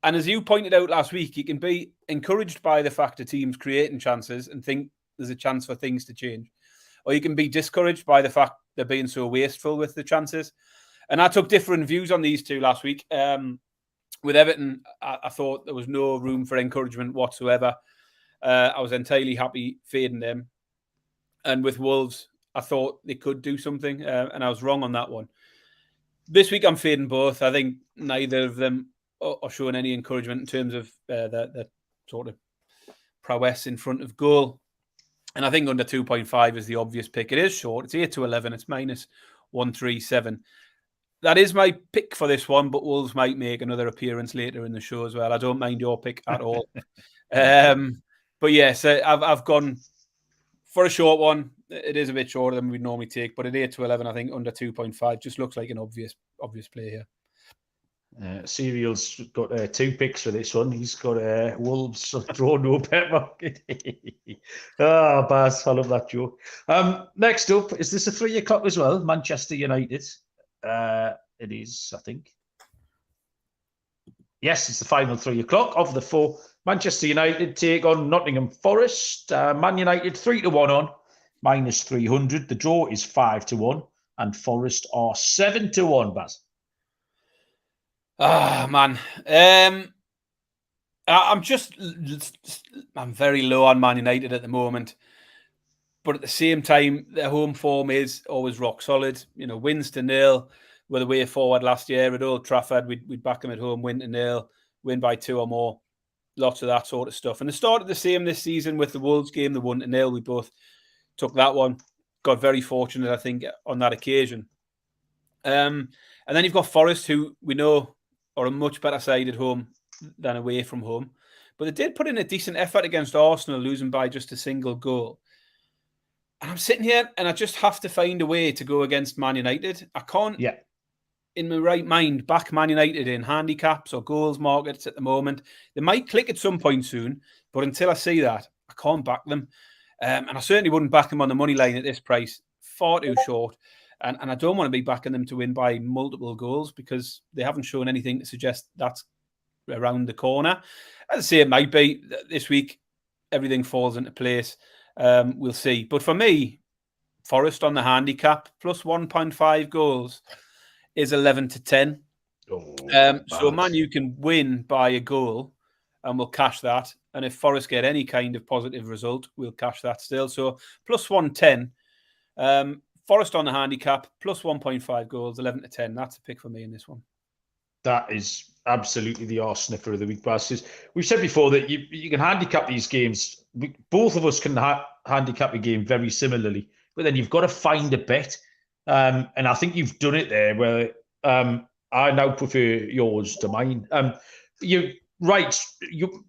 And as you pointed out last week, you can be encouraged by the fact that teams creating chances and think there's a chance for things to change, or you can be discouraged by the fact they're being so wasteful with the chances. And I took different views on these two last week. With Everton, I thought there was no room for encouragement whatsoever. I was entirely happy fading them. And with Wolves, I thought they could do something, and I was wrong on that one. This week, I'm fading both. I think neither of them are showing any encouragement in terms of the sort of prowess in front of goal. And I think under 2.5 is the obvious pick. It is short. It's 8 to 11. It's minus 137. That is my pick for this one, but Wolves might make another appearance later in the show as well. I don't mind your pick at all. But yes, I've gone for a short one. It is a bit shorter than we'd normally take, but at 8 to 11, I think under 2.5 just looks like an obvious play here. Serial's got 2 picks for this one. He's got Wolves draw no bet market. Baz, I love that joke. Next up, is this a 3 o'clock as well? Manchester United. It is, I think. Yes, it's the final 3 o'clock of the 4. Manchester United take on Nottingham Forest. Man United 3 to 1 on, minus 300. The draw is 5 to 1, and Forest are 7 to 1. Baz. Man. I'm very low on Man United at the moment. But at the same time, their home form is always rock solid. You know, wins to nil were the way forward last year at Old Trafford. We'd back them at home, win to nil, win by 2 or more. Lots of that sort of stuff. And they started the same this season with the Wolves game, the 1-0. We both took that one. Got very fortunate, I think, on that occasion. And then you've got Forest, who we know are a much better side at home than away from home. But they did put in a decent effort against Arsenal, losing by just a single goal. And I'm sitting here and I just have to find a way to go against Man United. I can't, in my right mind, back Man United in handicaps or goals markets at the moment. They might click at some point soon, but until I see that, I can't back them. And I certainly wouldn't back them on the money line at this price. Far too short. And I don't want to be backing them to win by multiple goals because they haven't shown anything to suggest that's around the corner. As I say, it might be this week. Everything falls into place. We'll see. But for me, Forest on the handicap plus 1.5 goals is 11 to 10. So Man U can win by a goal and we'll cash that. And if Forest get any kind of positive result, we'll cash that still. So plus 110. Forest on the handicap plus 1.5 goals, 11 to 10. That's a pick for me in this one. That is absolutely the arse sniffer of the week, Baz. We've said before that you can handicap these games. Both of us can handicap a game very similarly, but then you've got to find a bet. And I think you've done it there where I now prefer yours to mine. You're right.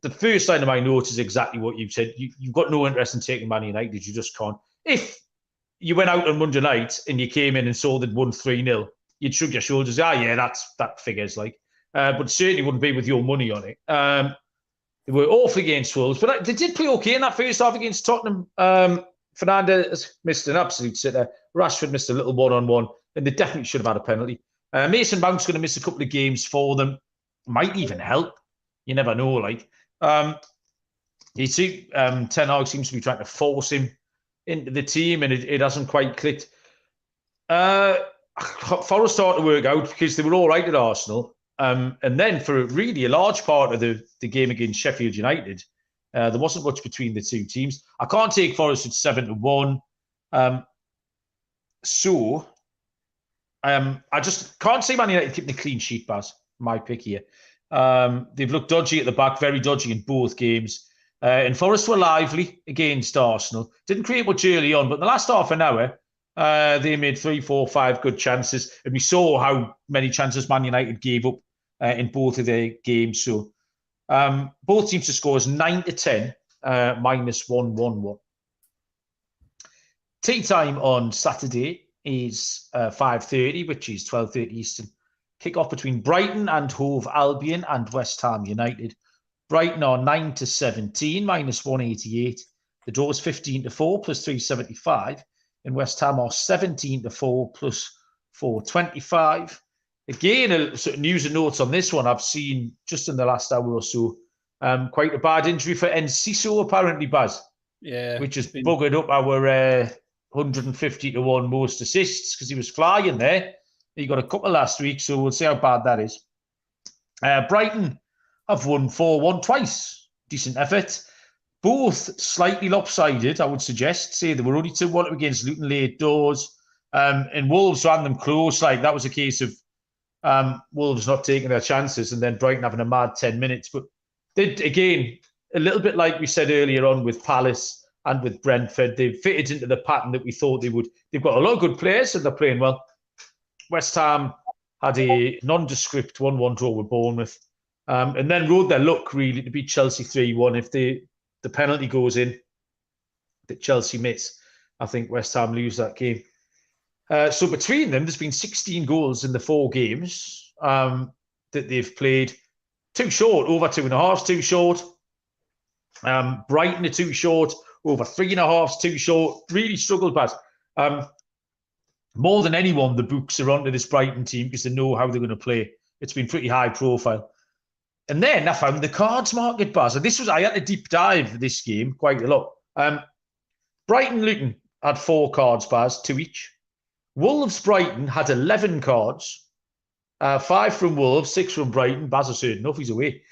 The first line of my notes is exactly what you've said. You've got no interest in taking Man United. You just can't. If you went out on Monday night and you came in and saw they'd won 3-0, you'd shrug your shoulders. That figures like. But certainly wouldn't be with your money on it. They were off against Wolves, but they did play okay in that first half against Tottenham. Fernandes missed an absolute sitter. Rashford missed a little one-on-one, and they definitely should have had a penalty. Mason Mount's going to miss a couple of games for them. Might even help. You never know. Like you see, Ten Hag seems to be trying to force him into the team, and it hasn't quite clicked. Forest started to work out because they were all right at Arsenal. And then for really a large part of the game against Sheffield United, there wasn't much between the two teams. I can't take Forest at 7 to 1. So I just can't see Man United keeping a clean sheet, Baz. My pick here. They've looked dodgy at the back, very dodgy in both games. And Forest were lively against Arsenal. Didn't create much early on, but in the last half an hour, they made 3, 4, 5 good chances. And we saw how many chances Man United gave up in both of their games. So both teams to score is 9 to 10, minus 111. tea time on Saturday is 5:30, which is 12:30 Eastern. Kick-off between Brighton and Hove Albion and West Ham United. Brighton are 9-17, minus 188. The draw is 15-4, plus 375. And West Ham are 17-4, plus 425. Again, sort of news and notes on this one. I've seen just in the last hour or so, quite a bad injury for Enciso, apparently, Baz. Yeah. Which has buggered up our 150-1 most assists because he was flying there. He got a couple last week, so we'll see how bad that is. Brighton have won 4-1 twice. Decent effort. Both slightly lopsided, I would suggest. Say they were only 2-1 against Luton late doors. And Wolves ran them close. Like that was a case of Wolves not taking their chances and then Brighton having a mad 10 minutes. But did again, a little bit like we said earlier on with Palace and with Brentford, they've fitted into the pattern that we thought they would. They've got a lot of good players and they're playing well. West Ham had a nondescript 1-1 draw with Bournemouth and then rode their luck really to beat Chelsea 3-1. If the penalty goes in that Chelsea miss, I think West Ham lose that game. So between them, there's been 16 goals in the 4 games that they've played. Too short, over 2.5, too short. Brighton are too short, over 3.5, too short. Really struggled, Baz. More than anyone, the books are onto this Brighton team because they know how they're going to play. It's been pretty high profile. And then I found the cards market, Baz. And I had a deep dive this game quite a lot. Brighton Luton had 4 cards, Baz, 2 each. Wolves Brighton had 11 cards. 5 from Wolves, 6 from Brighton. Baz has heard enough, he's away.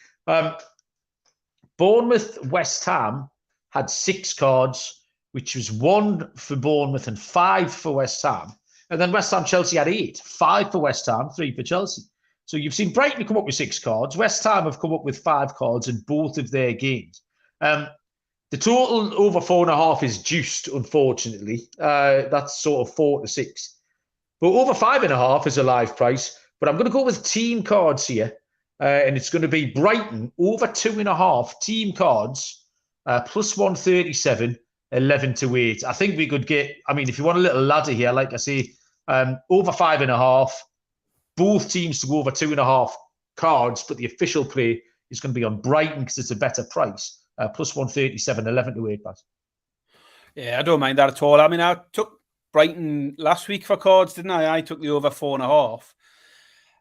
Bournemouth West Ham had 6 cards, which was 1 for Bournemouth and 5 for West Ham. And then West Ham Chelsea had 8, 5 for West Ham, 3 for Chelsea. So you've seen Brighton come up with 6 cards. West Ham have come up with 5 cards in both of their games. The total over 4.5 is juiced, unfortunately. That's sort of 4-6. But over 5.5 is a live price. But I'm going to go with team cards here. And it's going to be Brighton over 2.5 team cards, plus 137, 11-8. I think we could get, if you want a little ladder here, like I say, over 5.5, both teams to go over 2.5 cards, but the official play is going to be on Brighton because it's a better price, plus 137, 11-8. Yeah, I don't mind that at all. I took Brighton last week for cards, didn't I? I took the over 4.5.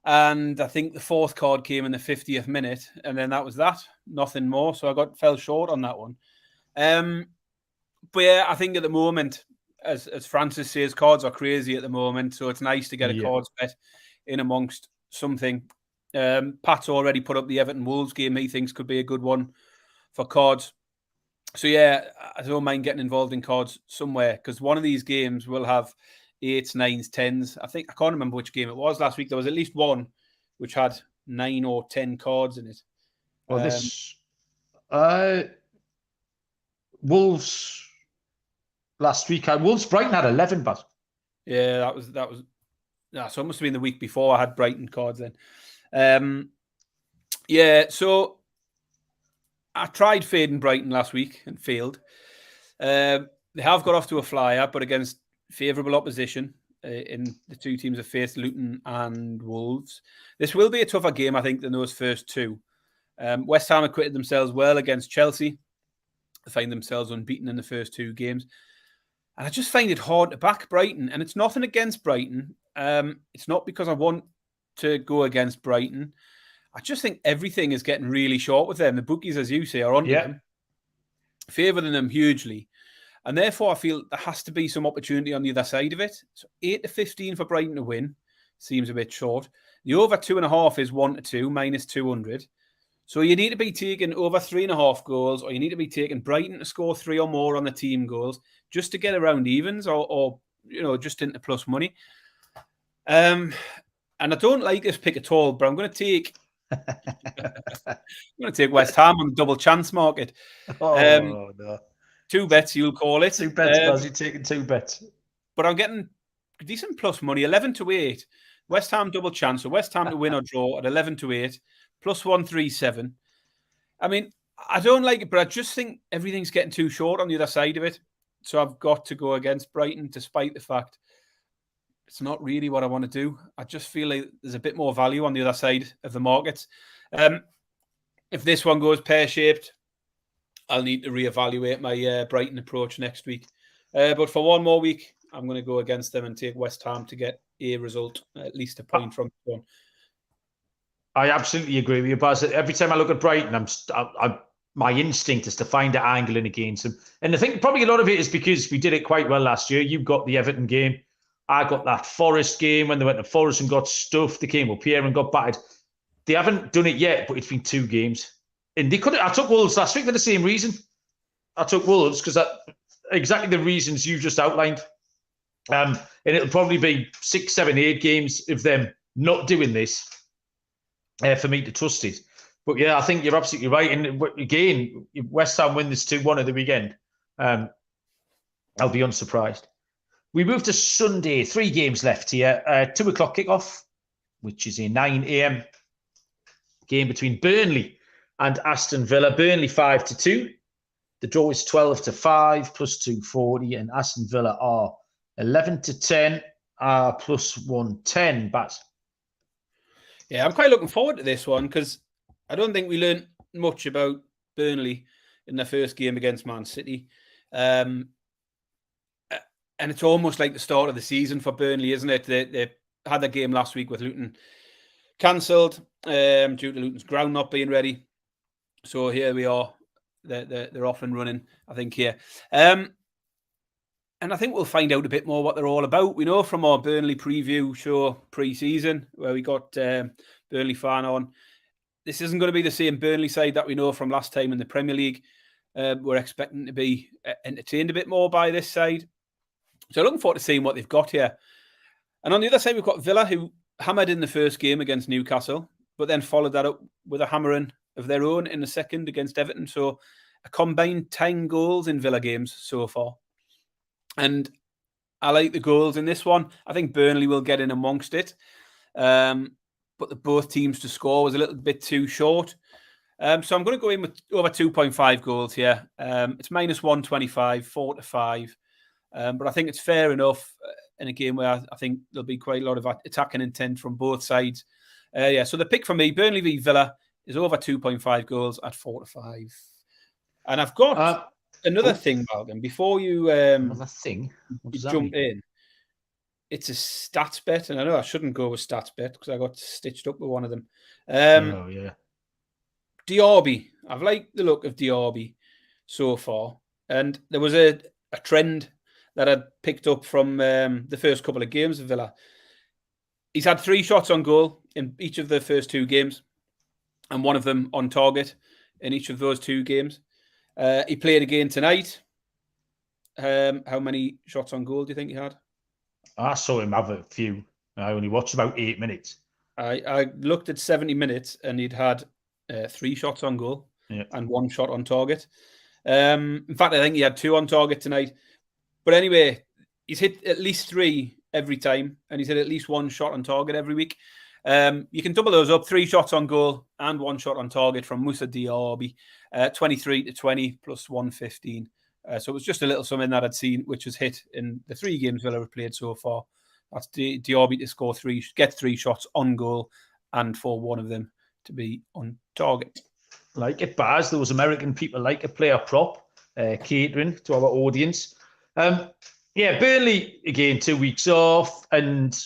And I think the 4th card came in the 50th minute, and then that was that. Nothing more. So I fell short on that one. But yeah, I think at the moment, as Francis says, cards are crazy at the moment. So it's nice to get a cards bet in amongst something. Pat's already put up the Everton Wolves game he thinks could be a good one for cards. So yeah, I don't mind getting involved in cards somewhere because one of these games will have 8s, 9s, 10s. I can't remember which game it was last week. There was at least one which had 9 or 10 cards in it. Well, Wolves last week. Wolves Brighton had 11, but yeah, that was. So it must have been the week before I had Brighton cards then. Yeah, so I tried fading Brighton last week and failed. They have got off to a flyer, but against favourable opposition in the 2 teams have faced, Luton and Wolves. This will be a tougher game, I think, than those first 2. West Ham acquitted themselves well against Chelsea. They find themselves unbeaten in the first 2 games. And I just find it hard to back Brighton. And it's nothing against Brighton. It's not because I want to go against Brighton. I just think everything is getting really short with them. The bookies, as you say, are on them, favouring them hugely. And therefore, I feel there has to be some opportunity on the other side of it. So 8-15 for Brighton to win seems a bit short. The over 2.5 is 1-2, minus 200. So you need to be taking over 3.5 goals, or you need to be taking Brighton to score 3 or more on the team goals just to get around evens or just into plus money. And I don't like this pick at all, but I'm going to take West Ham on the double chance market. No. 2 bets, you'll call it. 2 bets, because you're taking 2 bets. But I'm getting decent plus money, 11-8. West Ham double chance. So West Ham to win or draw at 11-8, plus 137. I don't like it, but I just think everything's getting too short on the other side of it. So I've got to go against Brighton, despite the fact it's not really what I want to do. I just feel like there's a bit more value on the other side of the market. If this one goes pear-shaped, I'll need to reevaluate my Brighton approach next week. But for one more week, I'm going to go against them and take West Ham to get a result, at least a point from one. I absolutely agree with you, Baz. Every time I look at Brighton, my instinct is to find an angle in against them. And I think probably a lot of it is because we did it quite well last year. You got the Everton game. I got that Forest game when they went to Forest and got stuffed. They came up here and got battered. They haven't done it yet, but it's been 2 games. And they could. I took Wolves last week for the same reason. I took Wolves because exactly the reasons you just outlined. And it'll probably be 6, 7, 8 games of them not doing this for me to trust it. But yeah, I think you're absolutely right. And again, if West Ham win this 2-1 at the weekend, I'll be unsurprised. We move to Sunday, 3 games left here. 2 o'clock kickoff, which is a 9 a.m. game between Burnley and Aston Villa. Burnley 5-2. The draw is 12-5 plus 240, and Aston Villa are 11-10 plus 110. But yeah, I'm quite looking forward to this one because I don't think we learned much about Burnley in their first game against Man City. And it's almost like the start of the season for Burnley, isn't it? They had their game last week with Luton cancelled due to Luton's ground not being ready. So here we are. They're off and running, I think, here. And I think we'll find out a bit more what they're all about. We know from our Burnley preview show pre-season, where we got Burnley fan on, this isn't going to be the same Burnley side that we know from last time in the Premier League. We're expecting to be entertained a bit more by this side. So looking forward to seeing what they've got here. And on the other side, we've got Villa, who hammered in the first game against Newcastle, but then followed that up with a hammering of their own in the second against Everton. So a combined 10 goals in Villa games so far. And I like the goals in this one. I think Burnley will get in amongst it. But the both teams to score was a little bit too short. So I'm going to go in with over 2.5 goals here. It's minus 125, 4-5. But I think it's fair enough in a game where I think there'll be quite a lot of attacking intent from both sides. So the pick for me, Burnley v Villa, is over 2.5 goals at 4-5. And I've got another thing, Malcolm, before you another thing? You jump in. It's a stats bet, and I know I shouldn't go with stats bet because I got stitched up with one of them. Oh, yeah. Diaby. I've liked the look of Diaby so far. And there was a trend that I'd picked up from the first couple of games of Villa. He's had 3 shots on goal in each of the first 2 games, and one of them on target in each of those 2 games. He played again tonight. How many shots on goal do you think he had? I saw him have a few. I only watched about 8 minutes. I looked at 70 minutes and he'd had 3 shots on goal and 1 shot on target. In fact, I think he had 2 on target tonight. But anyway, he's hit at least 3 every time, and he's hit at least 1 shot on target every week. You can double those up: 3 shots on goal and 1 shot on target from Moussa Diaby, 23-20 plus 115. So it was just a little something that I'd seen, which was hit in the 3 games Villa have played so far. That's Diaby to score 3, get 3 shots on goal, and for one of them to be on target. Like it, Baz. Those American people like a player prop, catering to our audience. Burnley, again, 2 weeks off, and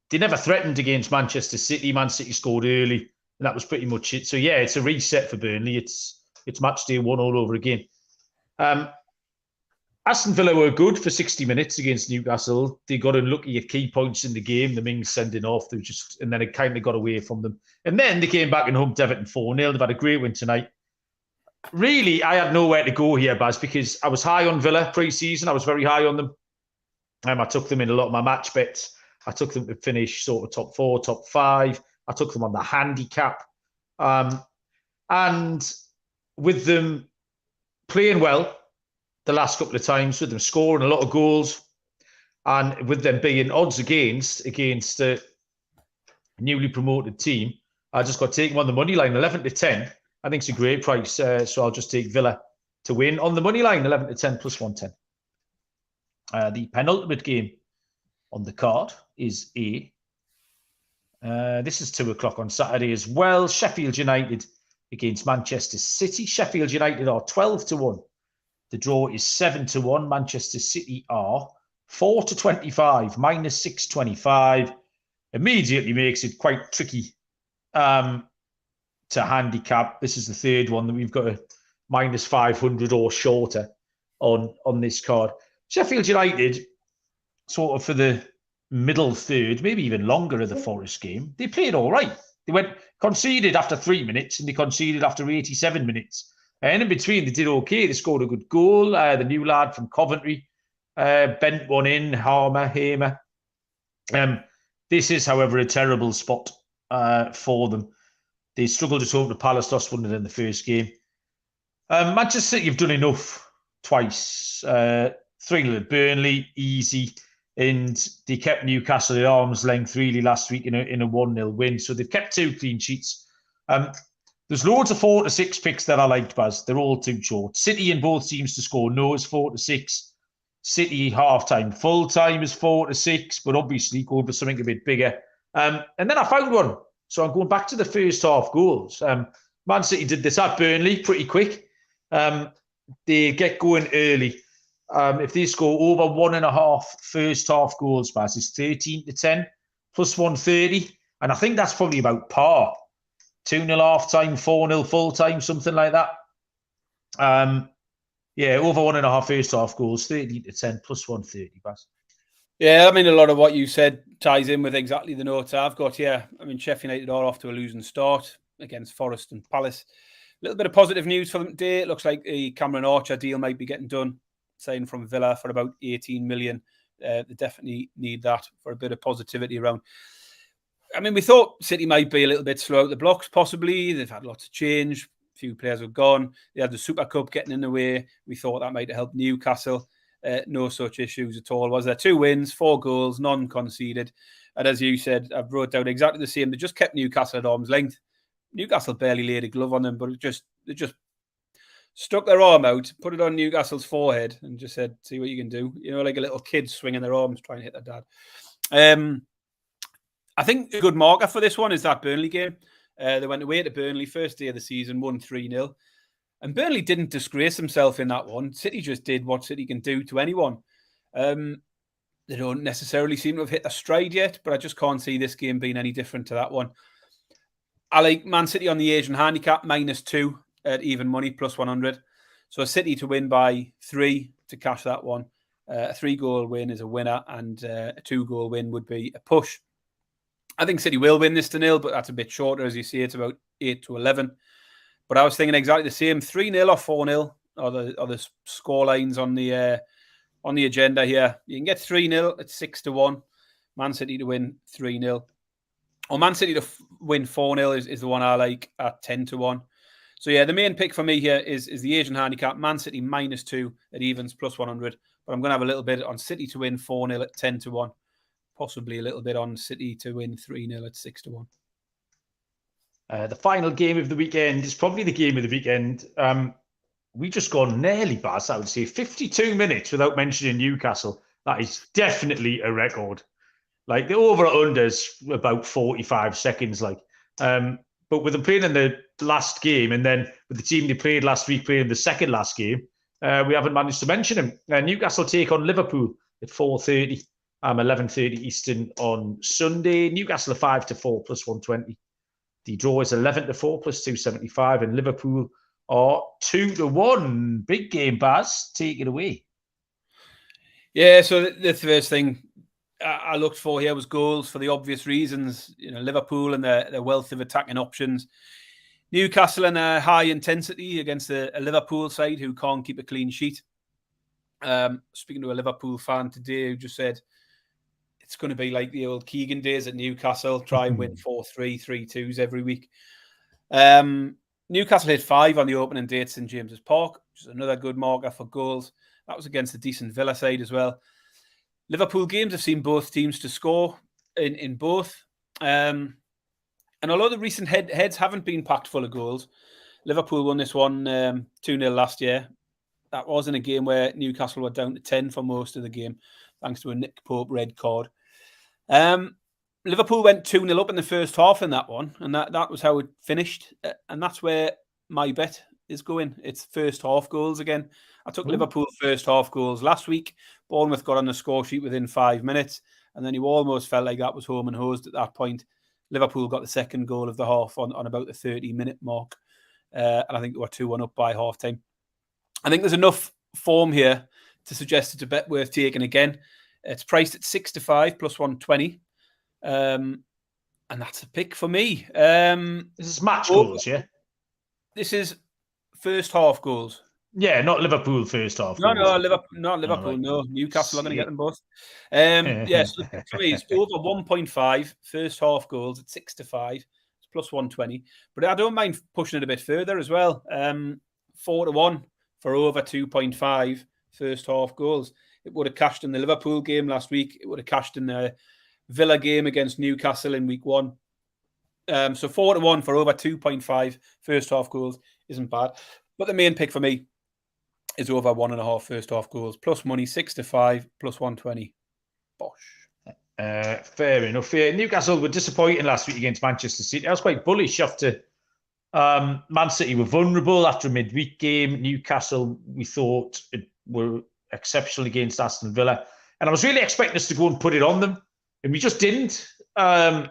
they never threatened against Manchester City. Man City scored early, and that was pretty much it. So, yeah, it's a reset for Burnley. It's match day 1 all over again. Aston Villa were good for 60 minutes against Newcastle. They got unlucky at key points in the game. The Mings sending off, and then it kind of got away from them. And then they came back and humped Everton 4-0. They've had a great win tonight. Really, I had nowhere to go here, Baz, because I was high on Villa pre-season. I was very high on them. I took them in a lot of my match bets. I took them to finish sort of top 4, top 5. I took them on the handicap. And with them playing well the last couple of times, with them scoring a lot of goals, and with them being odds against a newly promoted team, I just got taken on the money line, 11-10. I think it's a great price, so I'll just take Villa to win on the money line, 11-10 plus 110. The penultimate game on the card is this is 2 o'clock on Saturday as well. Sheffield United against Manchester City. Sheffield United are 12-1. The draw is 7-1. Manchester City are 4-25, -625. Immediately makes it quite tricky to handicap. This is the third one that we've got a -500 or shorter on this card. Sheffield United, sort of for the middle third, maybe even longer of the Forest game, they played all right. They conceded after 3 minutes and they conceded after 87 minutes. And in between, they did okay. They scored a good goal. The new lad from Coventry bent one in, Hamer. This is, however, a terrible spot for them. They struggled at home to Palace, lost 1-0 in the first game. Manchester City have done enough twice. 3-0 at Burnley, easy. And they kept Newcastle at arm's length really last week in a 1-0 win. So they've kept 2 clean sheets. There's loads of 4-6 picks that I liked, Baz. They're all too short. City in both teams to score no is 4-6. City half-time. Full-time is 4-6, but obviously going for something a bit bigger. And then I found one. So I'm going back to the first half goals. Man City did this at Burnley pretty quick. They get going early. If they score over 1.5 first half goals, Baz, it's 13-10 plus 130. And I think that's probably about par. 2-0 half-time, 4-0 full-time, something like that. Over 1.5 first half goals, 13-10 plus 130, Baz. Yeah, I mean, a lot of what you said ties in with exactly the notes I've got here. I mean, Sheffield United are off to a losing start against Forest and Palace. A little bit of positive news for them today. It looks like the Cameron Archer deal might be getting done, signed from Villa for about 18 million. They definitely need that for a bit of positivity around. I mean, we thought City might be a little bit slow out the blocks, possibly. They've had lots of change. A few players have gone. They had the Super Cup getting in the way. We thought that might have helped Newcastle. No such issues at all. Was there 2 wins, 4 goals, none conceded. And as you said, I've wrote down exactly the same. They just kept Newcastle at arm's length. Newcastle barely laid a glove on them, but they just stuck their arm out, put it on Newcastle's forehead and just said, see what you can do. You know, like a little kid swinging their arms trying to hit their dad. I think a good marker for this one is that Burnley game. They went away to Burnley, first day of the season, won 3-0. And Burnley didn't disgrace himself in that one. City just did what City can do to anyone. They don't necessarily seem to have hit a stride yet, but I just can't see this game being any different to that one. I like Man City on the Asian handicap, -2 at even money, plus 100. So a City to win by 3 to cash that one. A 3-goal win is a winner, and a 2-goal win would be a push. I think City will win this to 0, but that's a bit shorter. As you see, it's about 8-11. But I was thinking exactly the same. 3-0 or 4-0 are the score lines on the agenda here. You can get 3-0 at 6-1. Man City to win 3-0. Or Man City to win 4-0 is the one I like at 10-1. So yeah, the main pick for me here is the Asian handicap. Man City -2 at evens, plus 100. But I'm going to have a little bit on City to win 4-0 at 10-1. Possibly a little bit on City to win 3-0 at 6-1. The final game of the weekend is probably the game of the weekend. We just gone nearly, Baz, I would say 52 minutes without mentioning Newcastle. That is definitely a record. Like the over-under's about 45 seconds. But with them playing in the last game and then with the team they played last week playing the second last game, we haven't managed to mention them. Newcastle take on Liverpool at 4:30. 11:30 Eastern on Sunday. Newcastle are 5-4 plus 120. The draw is 11-4 plus 275, and Liverpool are 2-1. Big game, Baz. Take it away. Yeah, so the first thing I looked for here was goals for the obvious reasons. You know, Liverpool and their wealth of attacking options. Newcastle and their high intensity against a Liverpool side who can't keep a clean sheet. Speaking to a Liverpool fan today who just said, it's going to be like the old Keegan days at Newcastle, try and win 4-3, 3-2s every week. Newcastle hit 5 on the opening day at St James's Park, which is another good marker for goals. That was against a decent Villa side as well. Liverpool games have seen both teams to score in both. And although the recent heads haven't been packed full of goals, Liverpool won this one 2-0 last year. that wasn't a game where Newcastle were down to 10 for most of the game, thanks to a Nick Pope red card. Liverpool went 2-0 up in the first half in that one, and that was how it finished. And that's where my bet is going. It's first half goals again. I took Liverpool first half goals last week. Bournemouth got on the score sheet within 5 minutes, and then you almost felt like that was home and hosed at that point. Liverpool got the second goal of the half on about the 30-minute mark, and I think they were 2-1 up by half-time. I think there's enough form here to suggest it's a bet worth taking again. It's priced at 6-5 plus 120. And that's a pick for me. This is match goals, yeah? This is first half goals. Yeah, not Liverpool first half. No, not Liverpool. Right. No, Newcastle are going to get them both. Yes, for me, it's over 1.5 first half goals at 6-5. It's plus 120. But I don't mind pushing it a bit further as well. 4-1 for over 2.5 first half goals. It would have cashed in the Liverpool game last week. It would have cashed in the Villa game against Newcastle in week 1. So 4-1 for over 2.5 first half goals isn't bad. But the main pick for me is over 1.5 first half goals. Plus money, 6-5, plus 120. Bosh. Fair enough. Newcastle were disappointing last week against Manchester City. I was quite bullish after Man City were vulnerable after a midweek game. Newcastle, we thought, were exceptional against Aston Villa. And I was really expecting us to go and put it on them. And we just didn't. I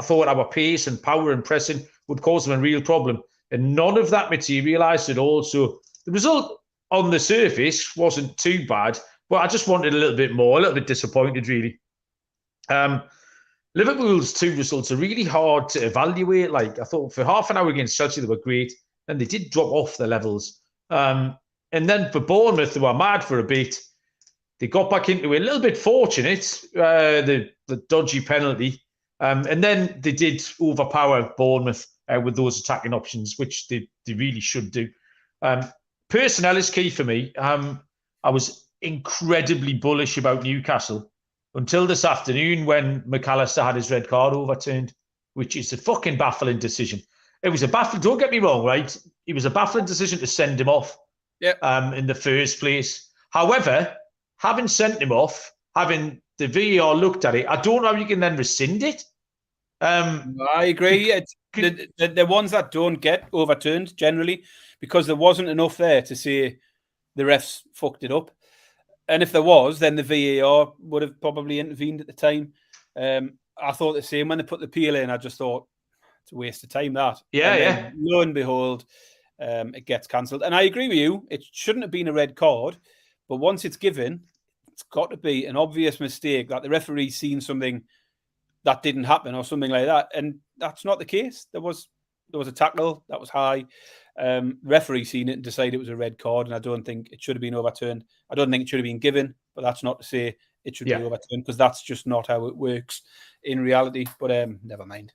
thought our pace and power and pressing would cause them a real problem. And none of that materialised at all. So the result on the surface wasn't too bad, but I just wanted a little bit more, a little bit disappointed, really. Liverpool's 2 results are really hard to evaluate. Like, I thought for half an hour against Chelsea, they were great. Then they did drop off their levels. And then for Bournemouth, they were mad for a bit. They got back into it a little bit fortunate, the dodgy penalty. And then they did overpower Bournemouth with those attacking options, which they really should do. Personnel is key for me. I was incredibly bullish about Newcastle until this afternoon when McAllister had his red card overturned, which is a fucking baffling decision. It was a baffling, don't get me wrong, right? It was a baffling decision to send him off in the first place. However, having sent him off, having the VAR looked at it, I don't know how you can then rescind it. I agree. The ones that don't get overturned generally because there wasn't enough there to say the refs fucked it up. And if there was, then the VAR would have probably intervened at the time. I thought the same when they put the appeal in. I just thought it's a waste of time, that. Yeah. Lo and behold, it gets cancelled. And I agree with you. It shouldn't have been a red card. But once it's given, it's got to be an obvious mistake that the referee's seen something that didn't happen or something like that. And that's not the case. There was a tackle that was high. Referee seen it and decided it was a red card, and I don't think it should have been overturned. I don't think it should have been given, but that's not to say it should be overturned because that's just not how it works in reality. But never mind.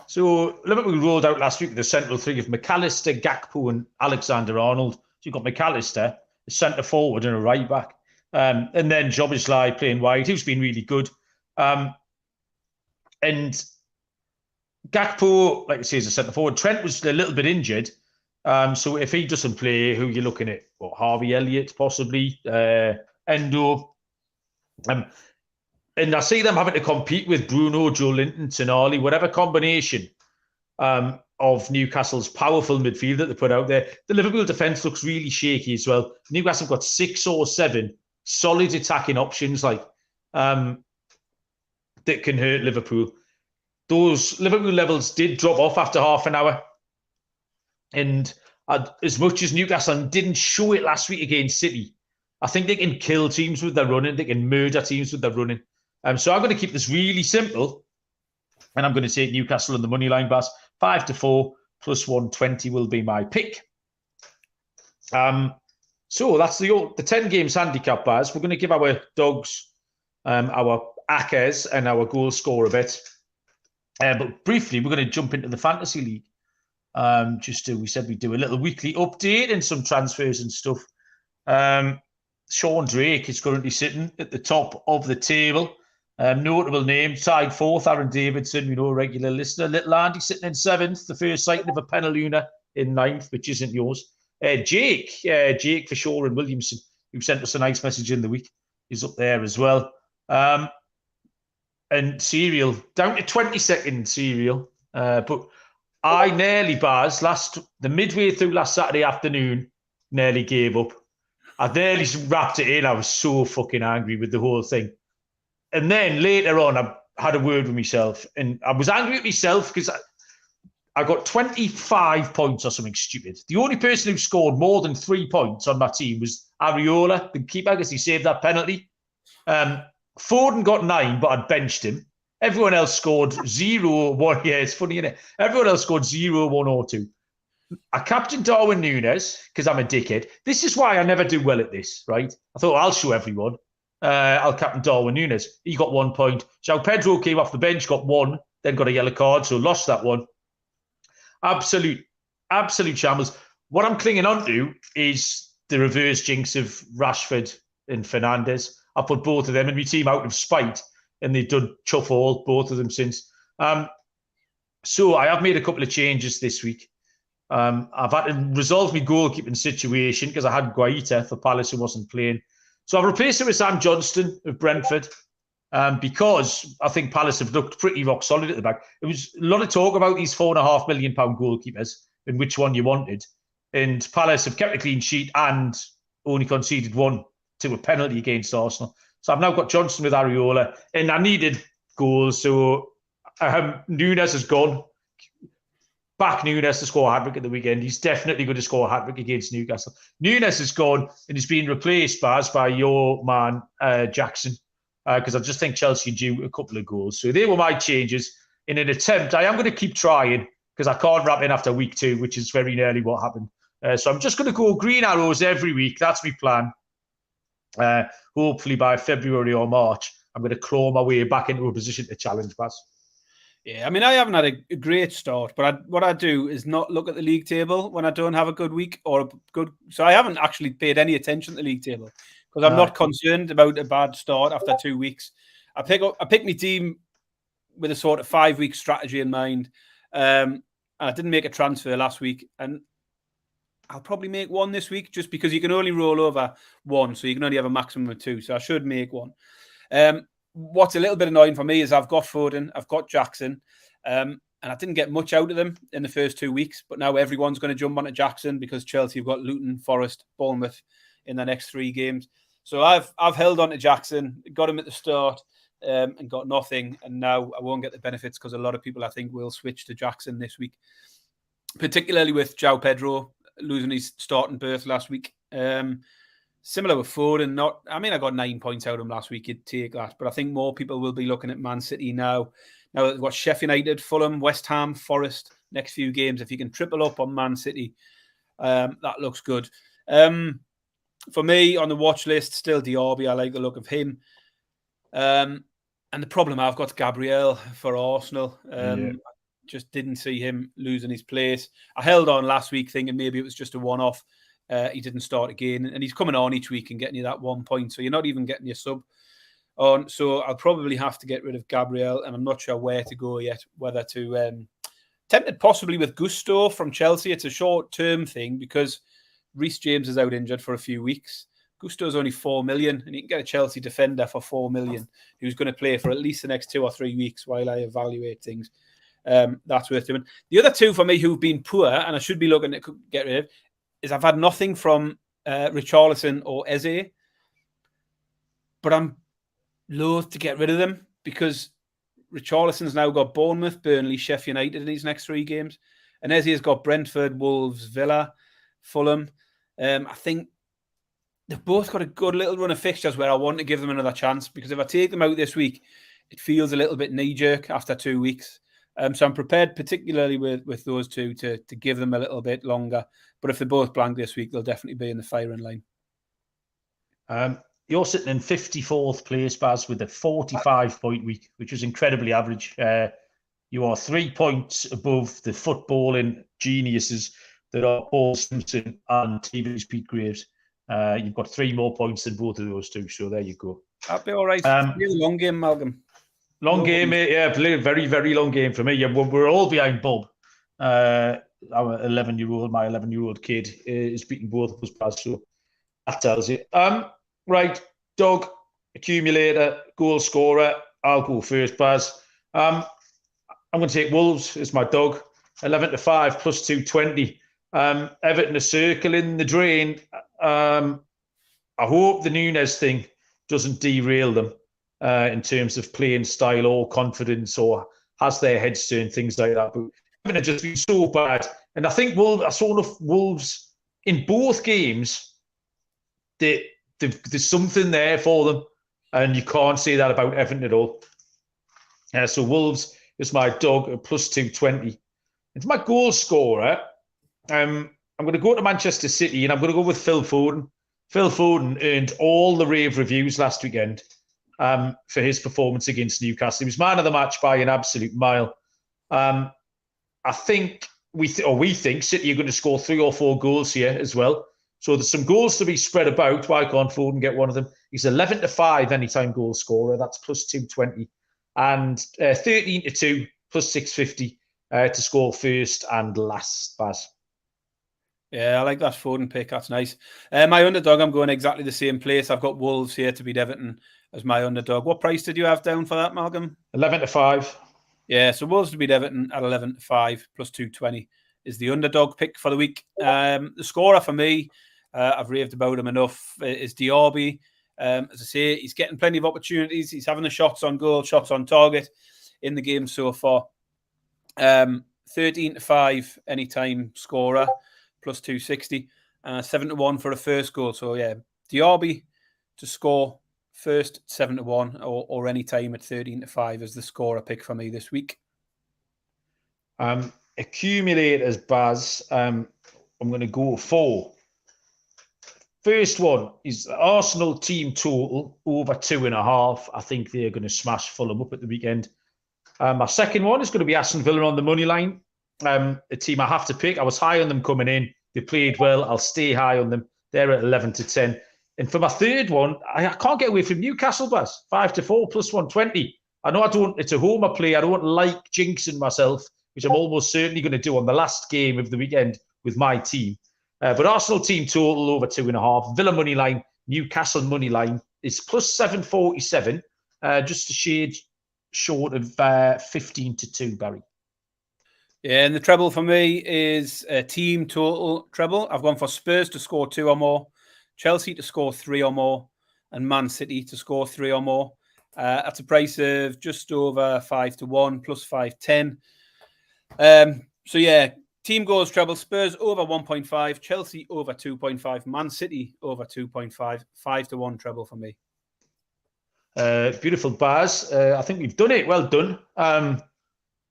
So Liverpool rolled out last week the central three of McAllister, Gakpo and Alexander-Arnold. So you've got McAllister, a centre forward and a right back. And then Jobbislai playing wide, who's been really good. And Gakpo, like I say, is a centre forward. Trent was a little bit injured. So if he doesn't play, who are you looking at? Well, Harvey Elliott, possibly. Endo. And I see them having to compete with Bruno, Joe Linton, Tonali, whatever combination of Newcastle's powerful midfield that they put out there. The Liverpool defence looks really shaky as well. Newcastle have got 6 or 7 solid attacking options that can hurt Liverpool. Those Liverpool levels did drop off after half an hour. And as much as Newcastle didn't show it last week against City, I think they can kill teams with their running. They can murder teams with their running. So I'm going to keep this really simple. And I'm going to take Newcastle on the money line, Bass. 5-4 plus 120 will be my pick. So that's the 10 games handicap, Bass. We're going to give our dogs, our Akers and our goal score a bit. But briefly, we're going to jump into the Fantasy League. We said we'd do a little weekly update and some transfers and stuff. Sean Drake is currently sitting at the top of the table. Notable name, tied 4th, Aaron Davidson, a regular listener. Little Andy sitting in 7th, the first sighting of a Penaluna in 9th, which isn't yours. Jake for sure, and Williamson, who sent us a nice message in the week, is up there as well. And Serial, down to 22nd Serial. But I nearly, Baz, the midway through last Saturday afternoon, nearly gave up. I nearly wrapped it in. I was so fucking angry with the whole thing. And then later on, I had a word with myself. And I was angry at myself because I got 25 points or something stupid. The only person who scored more than 3 points on my team was Areola, the keeper, because he saved that penalty. Foden got 9, but I'd benched him. Everyone else scored 0, 1. Yeah, it's funny, isn't it? Everyone else scored 0, 1 or 2. I captained Darwin Núñez because I'm a dickhead. This is why I never do well at this, right? I thought, I'll show everyone. I'll captain Darwin Núñez. He got 1 point. João Pedro came off the bench, got 1, then got a yellow card, so lost that one. Absolute shambles. What I'm clinging on to is the reverse jinx of Rashford and Fernandes. I put both of them in my team out of spite, and they've done chuff all, both of them since. So I have made a couple of changes this week. I've had to resolve my goalkeeping situation because I had Guaita for Palace who wasn't playing. So I've replaced it with Sam Johnston of Brentford because I think Palace have looked pretty rock solid at the back. There was a lot of talk about these £4.5 million goalkeepers and which one you wanted. And Palace have kept a clean sheet and only conceded 1 to a penalty against Arsenal. So I've now got Johnson with Areola, and I needed goals. So Núñez has gone. Back Núñez to score a hat-trick at the weekend. He's definitely going to score a hat-trick against Newcastle. Núñez has gone and he's been replaced, Baz, by your man, Jackson, because I just think Chelsea due a couple of goals. So they were my changes. In an attempt, I am going to keep trying because I can't wrap in after week 2, which is very nearly what happened. So I'm just going to go green arrows every week. That's my plan. Hopefully by February or March, I'm going to claw my way back into a position to challenge Baz. Yeah, I mean, I haven't had a great start, but what I do is not look at the league table when I don't have a good week or a good. So I haven't actually paid any attention to the league table because I'm not concerned about a bad start after 2 weeks. I pick my team with a sort of 5-week strategy in mind. And I didn't make a transfer last week, and I'll probably make 1 this week just because you can only roll over 1, so you can only have a maximum of 2. So I should make 1. What's a little bit annoying for me is I've got Foden, I've got Jackson, and I didn't get much out of them in the first 2 weeks, but now everyone's going to jump onto Jackson because Chelsea have got Luton, Forest, Bournemouth in the next 3 games. So I've held on to Jackson, got him at the start, and got nothing, and now I won't get the benefits because a lot of people I think will switch to Jackson this week, particularly with João Pedro losing his starting berth last week. Similar with Foden. I got 9 points out of him last week. You'd take that. But I think more people will be looking at Man City now. Now they've got Sheffield United, Fulham, West Ham, Forest, next few games. If you can triple up on Man City, that looks good. For me, on the watch list, still Diaby. I like the look of him. And the problem I've got Gabriel for Arsenal. Just didn't see him losing his place. I held on last week thinking maybe it was just a one-off. He didn't start again, and he's coming on each week and getting you that 1 point. So you're not even getting your sub on. So I'll probably have to get rid of Gabriel, and I'm not sure where to go yet. Whether to tempted possibly with Gusto from Chelsea. It's a short-term thing because Reece James is out injured for a few weeks. Gusto's only 4 million, and you can get a Chelsea defender for 4 million who's going to play for at least the next 2 or 3 weeks while I evaluate things. That's worth doing. The other 2 for me who've been poor, and I should be looking to get rid of, is I've had nothing from Richarlison or Eze, but I'm loath to get rid of them because Richarlison's now got Bournemouth, Burnley, Sheffield United in these next 3 games, and Eze has got Brentford, Wolves, Villa, Fulham. I think they've both got a good little run of fixtures where I want to give them another chance because if I take them out this week, it feels a little bit knee-jerk after 2 weeks. So I'm prepared, particularly with those 2, to give them a little bit longer. But if they're both blank this week, they'll definitely be in the firing line. You're sitting in 54th place, Baz, with a 45-point week, which is incredibly average. You are 3 points above the footballing geniuses that are Paul Simpson and TV's Pete Graves. You've got 3 more points than both of those 2, so there you go. That'd be all right. It's a long game, Malcolm. Long game, mate. Yeah, very, very long game for me. Yeah, we're all behind Bob. our 11-year-old, my 11-year-old kid is beating both of us, Baz. So that tells you. Right, dog, accumulator, goal scorer. I'll go first, Baz. I'm going to take Wolves as my dog. 11-5 plus 220. Everton are circling the drain. I hope the Núñez thing doesn't derail them in terms of playing style or confidence or has their heads turned, things like that. But Everton have just been so bad. And I think I saw enough Wolves in both games. There's something there for them. And you can't say that about Everton at all. So Wolves is my dog at plus 220. And for my goal scorer, I'm going to go to Manchester City and I'm going to go with Phil Foden. Phil Foden earned all the rave reviews last weekend for his performance against Newcastle. He was man of the match by an absolute mile. I think we think City are going to score 3 or 4 goals here as well. So there's some goals to be spread about. Why can't Foden get one of them? He's 11-5 anytime goal scorer. That's plus 220. And 13-2 plus 650 to score first and last, Baz. Yeah, I like that Foden pick. That's nice. My underdog, I'm going exactly the same place. I've got Wolves here to beat Everton as my underdog. What price did you have down for that, Malcolm? 11-5. Yeah, so Wolves to beat Everton at 11-5 plus 220 is the underdog pick for the week. The scorer for me, I've raved about him enough, is Diaby. As I say, he's getting plenty of opportunities. He's having the shots on goal, shots on target in the game so far. 13-5 anytime scorer, plus 260. 7-1 for a first goal. So, yeah, Diaby to score first, 7-1, or any time at 13-5 is the scorer pick for me this week. Accumulators, Baz. I'm going to go for. First one is Arsenal team total over 2.5. I think they're going to smash Fulham up at the weekend. My second one is going to be Aston Villa on the money line. A team I have to pick. I was high on them coming in. They played well. I'll stay high on them. They're at 11-10. And for my third one, I can't get away from Newcastle, Baz. 5-4 plus 120. I know it's a home I play. I don't like jinxing myself, which I'm almost certainly going to do on the last game of the weekend with my team. But Arsenal team total over 2.5. Villa money line, Newcastle money line is plus 747. Just a shade short of 15-2, Barry. Yeah, and the treble for me is a team total treble. I've gone for Spurs to score 2 or more, Chelsea to score 3 or more, and Man City to score 3 or more. That's a price of just over 5-1 plus 510. So yeah, team goals treble: Spurs over 1.5, Chelsea over 2.5, Man City over 2.5, 5-1 treble for me. Beautiful, Baz. I think we've done it. Well done.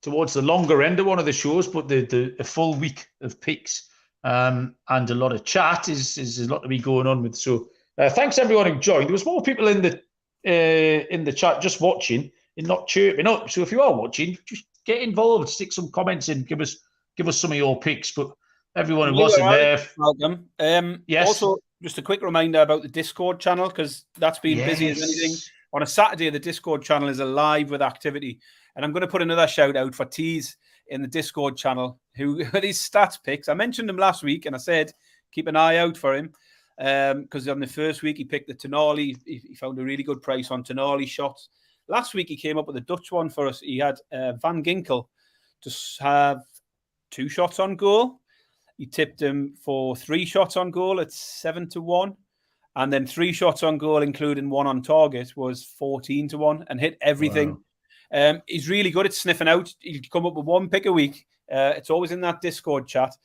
Towards the longer end of one of the shows, but the full week of picks and a lot of chat is a lot to be going on with. So thanks everyone who joined. There was more people in the chat just watching and not chirping up. So if you are watching, just get involved, stick some comments in, give us some of your picks. But everyone who wasn't there, welcome. Yes. Also, just a quick reminder about the Discord channel, because that's been busy as anything. On a Saturday, the Discord channel is alive with activity. And I'm going to put another shout out for Tees in the Discord channel, who had his stats picks. I mentioned him last week and I said, keep an eye out for him. Because on the first week, he picked the Tonali. He found a really good price on Tonali shots. Last week, he came up with a Dutch one for us. He had Van Ginkel to have 2 shots on goal. He tipped him for 3 shots on goal at 7-1. And then 3 shots on goal, including 1 on target, was 14-1 and hit everything. Wow. He's really good at sniffing out. He'll come up with 1 pick a week. It's always in that Discord chat.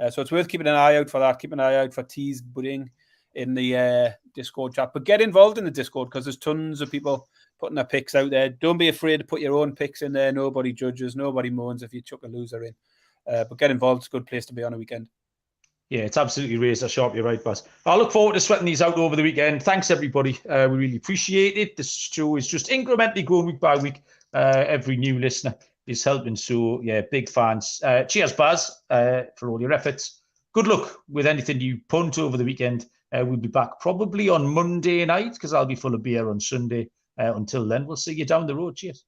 So it's worth keeping an eye out for that. Keep an eye out for Tees Budding in the Discord chat. But get involved in the Discord, because there's tons of people putting their picks out there. Don't be afraid to put your own picks in there. Nobody judges. Nobody moans if you chuck a loser in. But get involved. It's a good place to be on a weekend. Yeah, it's absolutely razor sharp. You're right, Baz. I look forward to sweating these out over the weekend. Thanks, everybody. We really appreciate it. This show is just incrementally going week by week. Every new listener is helping. So, yeah, big fans. Cheers, Baz, for all your efforts. Good luck with anything you punt over the weekend. We'll be back probably on Monday night, because I'll be full of beer on Sunday. Until then, we'll see you down the road. Cheers.